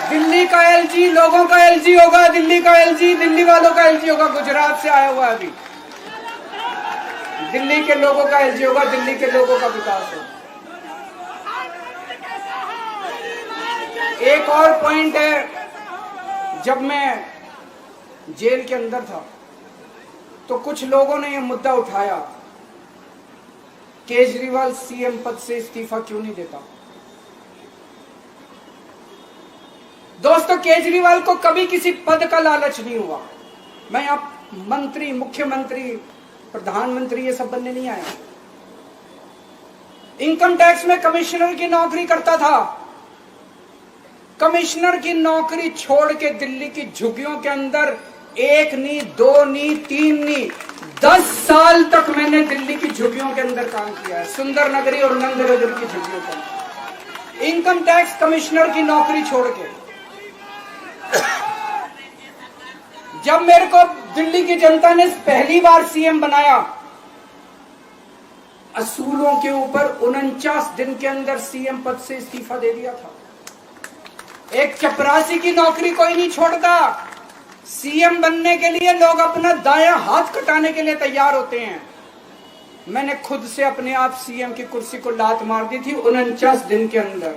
दिल्ली का एलजी लोगों का एलजी होगा, दिल्ली का एलजी दिल्ली वालों का एलजी होगा। गुजरात से आया हुआ है अभी, दिल्ली के लोगों का एलजी होगा, दिल्ली के लोगों का विकास होगा। एक और पॉइंट है, जब मैं जेल के अंदर था तो कुछ लोगों ने यह मुद्दा उठाया, केजरीवाल सीएम पद से इस्तीफा क्यों नहीं देता। दोस्तों, केजरीवाल को कभी किसी पद का लालच नहीं हुआ। मैं आप मंत्री, मुख्यमंत्री, प्रधानमंत्री ये सब बनने नहीं आया। इनकम टैक्स में कमिश्नर की नौकरी करता था। कमिश्नर की नौकरी छोड़ के दिल्ली की झुग्गियों के अंदर 1 नहीं, 2 नहीं, 3 नहीं, 10 साल तक मैंने दिल्ली की झुग्गियों के अंदर काम किया है, सुंदर नगरी और नंद नगरी की झुग्गियों के अंदर। इनकम टैक्स कमिश्नर की नौकरी छोड़ के जब मेरे को दिल्ली की जनता ने पहली बार सीएम बनाया, असूलों के ऊपर 49 दिन के अंदर सीएम पद से इस्तीफा दे दिया था। एक चपरासी की नौकरी कोई नहीं छोड़ता। सीएम बनने के लिए लोग अपना दायां हाथ कटाने के लिए तैयार होते हैं। मैंने खुद से अपने आप सीएम की कुर्सी को लात मार दी थी 49 दिन के अंदर।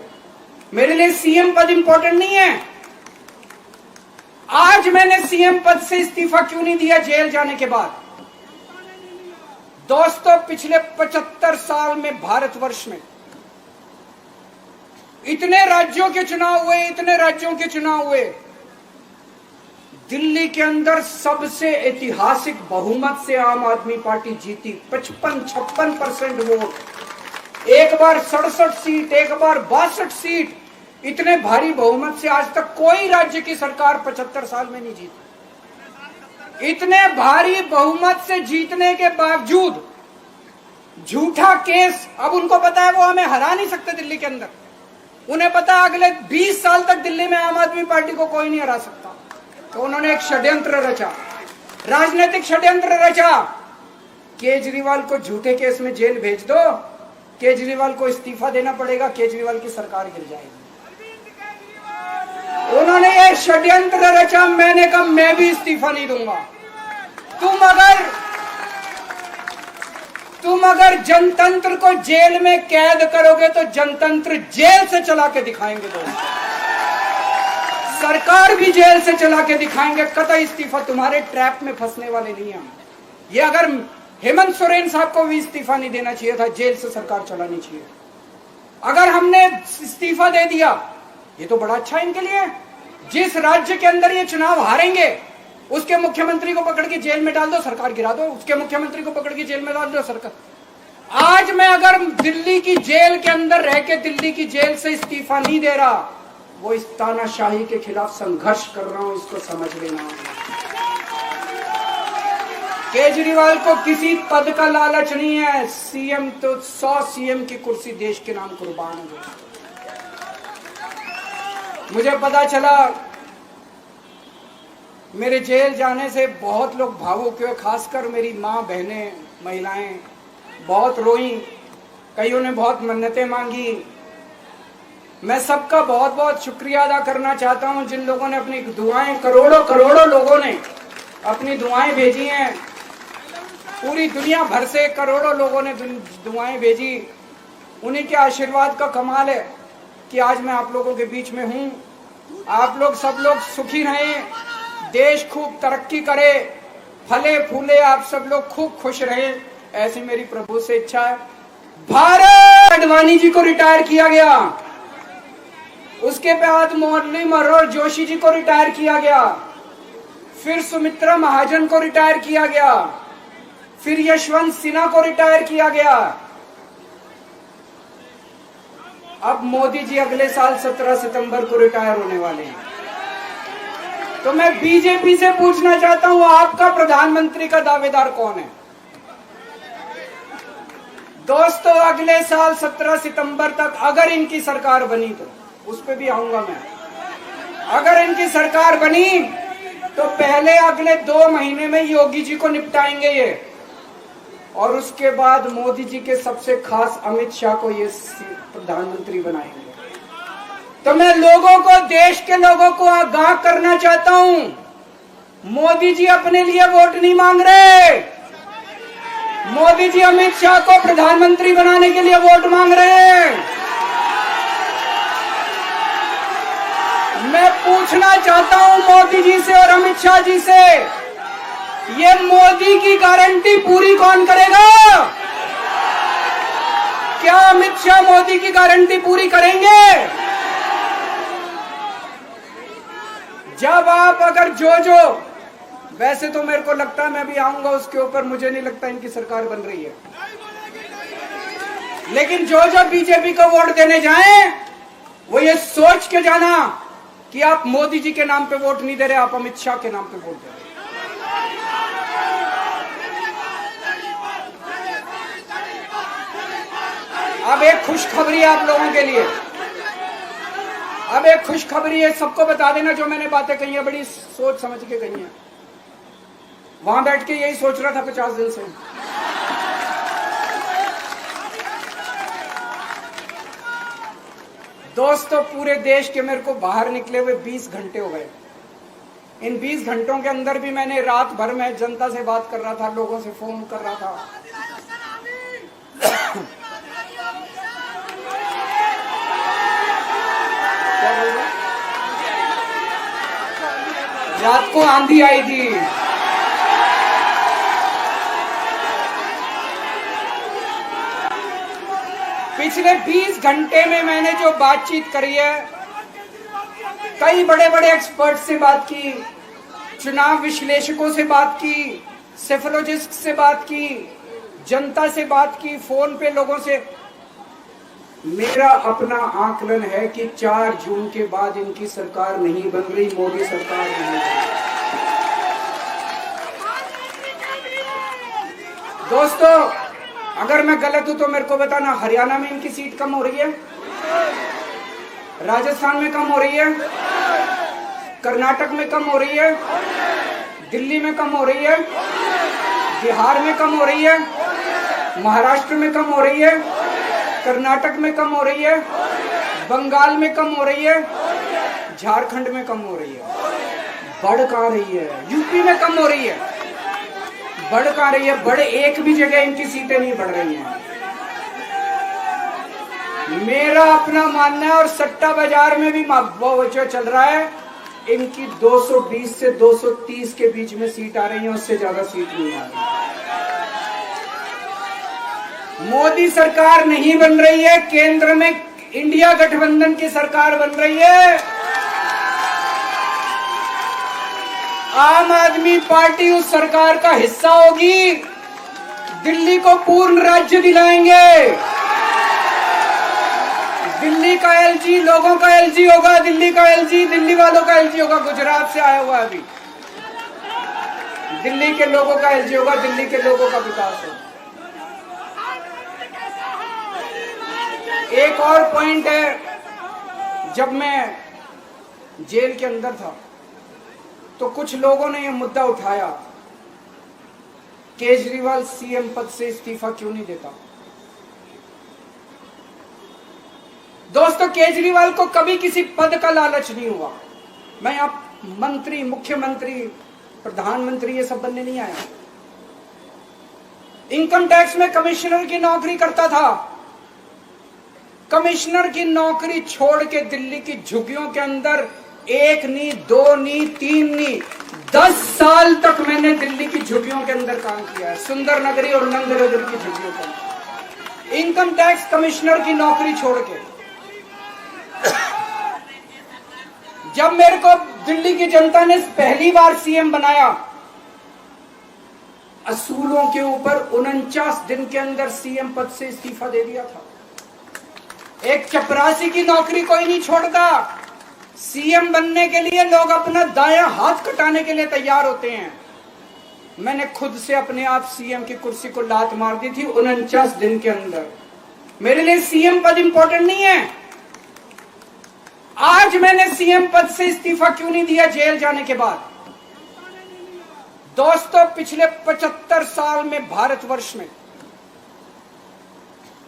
मेरे लिए सीएम पद इंपॉर्टेंट नहीं है। आज मैंने सीएम पद से इस्तीफा क्यों नहीं दिया जेल जाने के बाद? दोस्तों, पिछले 75 साल में भारतवर्ष में इतने राज्यों के चुनाव हुए, इतने राज्यों के चुनाव हुए, दिल्ली के अंदर सबसे ऐतिहासिक बहुमत से आम आदमी पार्टी जीती। 55-56% वोट, एक बार 67 सीट, एक बार 62 सीट। इतने भारी बहुमत से आज तक कोई राज्य की सरकार 75 साल में नहीं जीती। इतने भारी बहुमत से जीतने के बावजूद झूठा केस, अब उनको पता है वो हमें हरा नहीं सकते दिल्ली के अंदर। उन्हें पता है अगले 20 साल तक दिल्ली में आम आदमी पार्टी को कोई नहीं हरा सकता। तो उन्होंने एक षड्यंत्र रचा, राजनीतिक षड्यंत्र रचा। केजरीवाल को झूठे केस में जेल भेज दो, केजरीवाल को इस्तीफा देना पड़ेगा, केजरीवाल की सरकार गिर जाएगी। उन्होंने ये षड्यंत्र रचा। मैंने कहा मैं भी इस्तीफा नहीं दूंगा। तुम अगर जनतंत्र को जेल में कैद करोगे तो जनतंत्र जेल से चला के दिखाएंगे। दोस्तों, सरकार भी जेल से चला के दिखाएंगे। कतई इस्तीफा, तुम्हारे ट्रैप में फंसने वाले नहीं हम। ये अगर हेमंत सोरेन साहब को भी इस्तीफा नहीं देना चाहिए था, जेल से सरकार चलानी चाहिए। अगर हमने इस्तीफा दे दिया, ये तो बड़ा अच्छा इनके लिए। जिस राज्य के अंदर ये चुनाव हारेंगे उसके मुख्यमंत्री को पकड़ के जेल में डाल दो, सरकार गिरा दो। उसके मुख्यमंत्री को पकड़ के जेल में डाल दो, सरकार। आज मैं अगर दिल्ली की जेल के अंदर रह के दिल्ली की जेल से इस्तीफा नहीं दे रहा, वो इस तानाशाही के खिलाफ संघर्ष कर रहा हूं, इसको समझ लेना। केजरीवाल को किसी पद का लालच नहीं है। सीएम तो 100 सीएम की कुर्सी देश के नाम कुर्बान है। मुझे पता चला, मेरे जेल जाने से बहुत लोग भावुक हुए, खासकर मेरी माँ, बहनें, महिलाएं बहुत रोई। कईयों ने बहुत मन्नतें मांगी। मैं सबका बहुत बहुत शुक्रिया अदा करना चाहता हूं, जिन लोगों ने अपनी दुआएं, करोड़ों लोगों ने अपनी दुआएं भेजी हैं। पूरी दुनिया भर से करोड़ों लोगों ने दुआएं भेजी। उन्हीं के आशीर्वाद का कमाल है कि आज मैं आप लोगों के बीच में हूं। आप लोग सब लोग सुखी रहें, देश खूब तरक्की करे, फले फूले, आप सब लोग खूब खुश रहें, ऐसी मेरी प्रभु से इच्छा है। भारत आडवाणी जी को रिटायर किया गया, उसके बाद मुरली मनोहर जोशी जी को रिटायर किया गया, फिर सुमित्रा महाजन को रिटायर किया गया, फिर यशवंत सिन्हा को रिटायर किया गया। अब मोदी जी अगले साल 17 सितंबर को रिटायर होने वाले हैं। तो मैं बीजेपी से पूछना चाहता हूं, आपका प्रधानमंत्री का दावेदार कौन है? दोस्तों, अगले साल 17 सितंबर तक अगर इनकी सरकार बनी, तो उस पर भी आऊंगा मैं, अगर इनकी सरकार बनी तो पहले अगले 2 महीने में योगी जी को निपटाएंगे ये, और उसके बाद मोदी जी के सबसे खास अमित शाह को ये प्रधानमंत्री बनाएंगे। तो मैं लोगों को, देश के लोगों को आगाह करना चाहता हूं, मोदी जी अपने लिए वोट नहीं मांग रहे, मोदी जी अमित शाह को प्रधानमंत्री बनाने के लिए वोट मांग रहे हैं। मैं पूछना चाहता हूं मोदी जी से और अमित शाह जी से, ये मोदी की गारंटी पूरी कौन करेगा? क्या अमित शाह मोदी की गारंटी पूरी करेंगे? जब आप अगर जो वैसे तो मेरे को लगता है, मैं भी आऊंगा उसके ऊपर, मुझे नहीं लगता इनकी सरकार बन रही है, लेकिन जो बीजेपी को वोट देने जाएं, वो ये सोच के जाना कि आप मोदी जी के नाम पे वोट नहीं दे रहे, आप अमित शाह के नाम पे वोट दे रहे। अब एक खुशखबरी है आप लोगों के लिए, अब एक खुशखबरी है, सबको बता देना, जो मैंने बातें कही है बड़ी सोच समझ के कही है, वहां बैठ के यही सोच रहा था 50 दिन से। दोस्तों, पूरे देश के मेरे को बाहर निकले हुए 20 घंटे हो गए। इन 20 घंटों के अंदर भी मैंने रात भर में जनता से बात कर रहा था, लोगों से फोन कर रहा था। रात को आंधी आई थी, पिछले 20 घंटे में मैंने जो बातचीत करी है, कई बड़े बड़े एक्सपर्ट से बात की, चुनाव विश्लेषकों से बात की, सेफोलॉजिस्ट से बात की, जनता से बात की, फोन पे लोगों से। मेरा अपना आकलन है कि 4 जून के बाद इनकी सरकार नहीं बन रही, मोदी सरकार नहीं बन रही। दोस्तों, अगर मैं गलत हूं तो मेरे को बताना, हरियाणा में इनकी सीट कम हो रही है, राजस्थान में कम हो रही है, कर्नाटक में कम हो रही है, दिल्ली में कम हो रही है, बिहार में कम हो रही है, महाराष्ट्र में कम हो रही है, कर्नाटक में कम हो रही है, बंगाल में कम हो रही है, झारखंड में कम हो रही है। बढ़ कहां रही है? यूपी में कम हो रही है, बढ़ कहां रही है? बड़े एक भी जगह इनकी सीटें नहीं बढ़ रही हैं। मेरा अपना मानना है, और सट्टा बाजार में भी जो चल रहा है, इनकी 220 से 230 के बीच में सीट आ रही है, उससे ज्यादा सीट नहीं आ रही। मोदी सरकार नहीं बन रही है, केंद्र में इंडिया गठबंधन की सरकार बन रही है। आम आदमी पार्टी उस सरकार का हिस्सा होगी, दिल्ली को पूर्ण राज्य दिलाएंगे। दिल्ली का एलजी लोगों का एलजी होगा, दिल्ली का एलजी दिल्ली वालों का एलजी होगा। गुजरात से आया हुआ अभी, दिल्ली के लोगों का एलजी होगा, दिल्ली के लोगों का विकास होगा। एक और पॉइंट है, जब मैं जेल के अंदर था तो कुछ लोगों ने यह मुद्दा उठाया, केजरीवाल सीएम पद से इस्तीफा क्यों नहीं देता। दोस्तों, केजरीवाल को कभी किसी पद का लालच नहीं हुआ। मैं आप मंत्री, मुख्यमंत्री, प्रधानमंत्री ये सब बनने नहीं आया। इनकम टैक्स में कमिश्नर की नौकरी करता था, कमिश्नर की नौकरी छोड़ के दिल्ली की झुग्गियों के अंदर 1 नहीं 2 नहीं 3 नहीं 10 साल तक मैंने दिल्ली की झुग्गियों के अंदर काम किया है, सुंदर नगरी और नंद नगरी की झुग्गियों के अंदर इनकम टैक्स कमिश्नर की नौकरी छोड़ के। जब मेरे को दिल्ली की जनता ने पहली बार सीएम बनाया, असूलों के ऊपर 49 दिन के अंदर सीएम पद से इस्तीफा दे दिया था। एक चपरासी की नौकरी कोई नहीं छोड़ता। सीएम बनने के लिए लोग अपना दायां हाथ कटाने के लिए तैयार होते हैं। मैंने खुद से अपने आप सीएम की कुर्सी को लात मार दी थी 49 दिन के अंदर। मेरे लिए सीएम पद इंपॉर्टेंट नहीं है। आज मैंने सीएम पद से इस्तीफा क्यों नहीं दिया जेल जाने के बाद? दोस्तों, पिछले 75 साल में भारतवर्ष में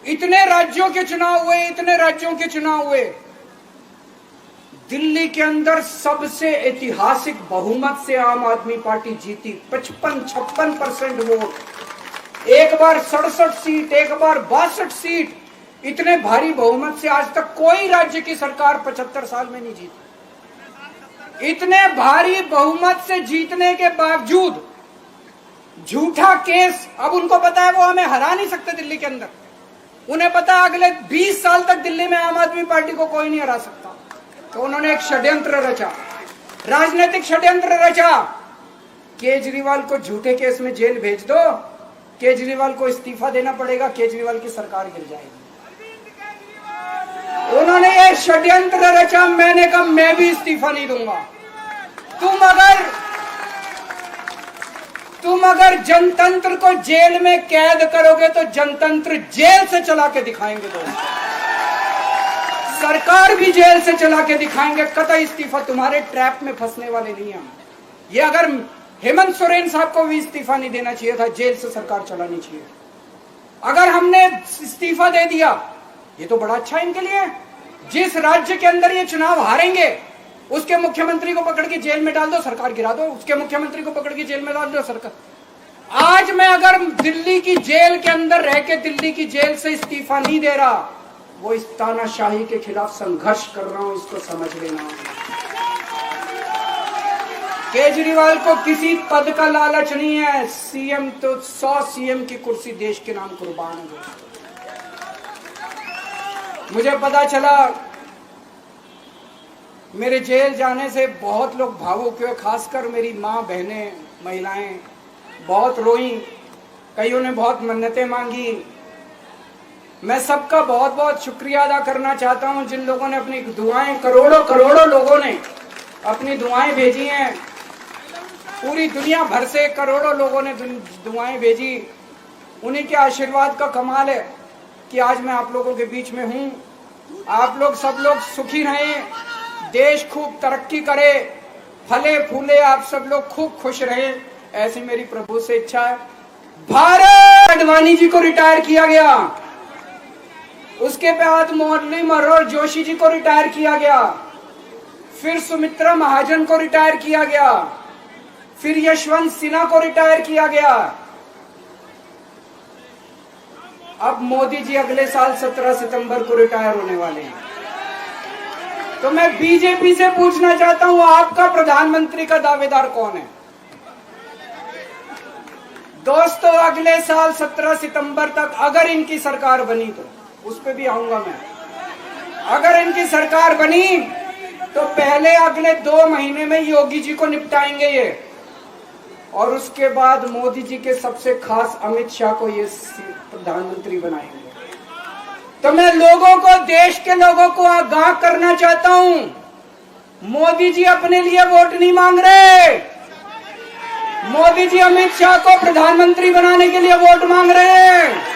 इतने राज्यों के चुनाव हुए, इतने राज्यों के चुनाव हुए, दिल्ली के अंदर सबसे ऐतिहासिक बहुमत से आम आदमी पार्टी जीती। 55-56% वोट, एक बार 67 सीट, एक बार 62 सीट। इतने भारी बहुमत से आज तक कोई राज्य की सरकार 75 साल में नहीं जीती। इतने भारी बहुमत से जीतने के बावजूद झूठा केस, अब उनको पता है वो हमें हरा नहीं सकते दिल्ली के अंदर। उन्हें पता है अगले 20 साल तक दिल्ली में आम आदमी पार्टी को कोई नहीं हरा सकता। तो उन्होंने एक षड्यंत्र रचा, राजनीतिक षड्यंत्र रचा। केजरीवाल को झूठे केस में जेल भेज दो, केजरीवाल को इस्तीफा देना पड़ेगा, केजरीवाल की सरकार गिर जाएगी। उन्होंने ये षड्यंत्र रचा। मैंने कहा मैं भी इस्तीफा नहीं दूंगा। तुम अगर जनतंत्र को जेल में कैद करोगे तो जनतंत्र जेल से चला के दिखाएंगे। दोस्तों, सरकार भी जेल से चला के दिखाएंगे। कतई इस्तीफा, तुम्हारे ट्रैप में फंसने वाले नहीं हम। ये अगर हेमंत सोरेन साहब को भी इस्तीफा नहीं देना चाहिए था, जेल से सरकार चलानी चाहिए। अगर हमने इस्तीफा दे दिया, ये तो बड़ा अच्छा इनके लिए। जिस राज्य के अंदर ये चुनाव हारेंगे उसके मुख्यमंत्री को पकड़ के जेल में डाल दो, सरकार गिरा दो। उसके मुख्यमंत्री को पकड़ के जेल में डाल दो, सरकार। आज मैं अगर दिल्ली की जेल के अंदर रह के दिल्ली की जेल से इस्तीफा नहीं दे रहा, वो इस तानाशाही के खिलाफ संघर्ष कर रहा हूं, इसको समझ लेना। केजरीवाल को किसी पद का लालच नहीं है। सीएम तो 100 सीएम की कुर्सी देश के नाम कुर्बान है। मुझे पता चला मेरे जेल जाने से बहुत लोग भावुक हुए, खासकर मेरी माँ, बहनें, महिलाएं बहुत रोई। कईयों ने बहुत मन्नतें मांगी। मैं सबका बहुत बहुत शुक्रिया अदा करना चाहता हूं जिन लोगों ने अपनी दुआएं, करोड़ों लोगों ने अपनी दुआएं भेजी हैं। पूरी दुनिया भर से करोड़ों लोगों ने दुआएं भेजी। उन्हीं के आशीर्वाद का कमाल है कि आज मैं आप लोगों के बीच में हूं। आप लोग सब लोग सुखी रहें, देश खूब तरक्की करे, फले फूले, आप सब लोग खूब खुश रहें, ऐसी मेरी प्रभु से इच्छा है। भारत आडवाणी जी को रिटायर किया गया, उसके बाद मुरली मनोहर जोशी जी को रिटायर किया गया, फिर सुमित्रा महाजन को रिटायर किया गया, फिर यशवंत सिन्हा को रिटायर किया गया। अब मोदी जी अगले साल 17 सितंबर को रिटायर होने वाले हैं। तो मैं बीजेपी से पूछना चाहता हूं, आपका प्रधानमंत्री का दावेदार कौन है? दोस्तों, अगले साल 17 सितंबर तक अगर इनकी सरकार बनी, तो उस पे भी आऊंगा मैं। अगर इनकी सरकार बनी तो पहले अगले 2 महीने में योगी जी को निपटाएंगे ये, और उसके बाद मोदी जी के सबसे खास अमित शाह को ये प्रधानमंत्री बनाएंगे। तो मैं लोगों को, देश के लोगों को आगाह करना चाहता हूं, मोदी जी अपने लिए वोट नहीं मांग रहे। मोदी जी अमित शाह को प्रधानमंत्री बनाने के लिए वोट मांग रहे हैं।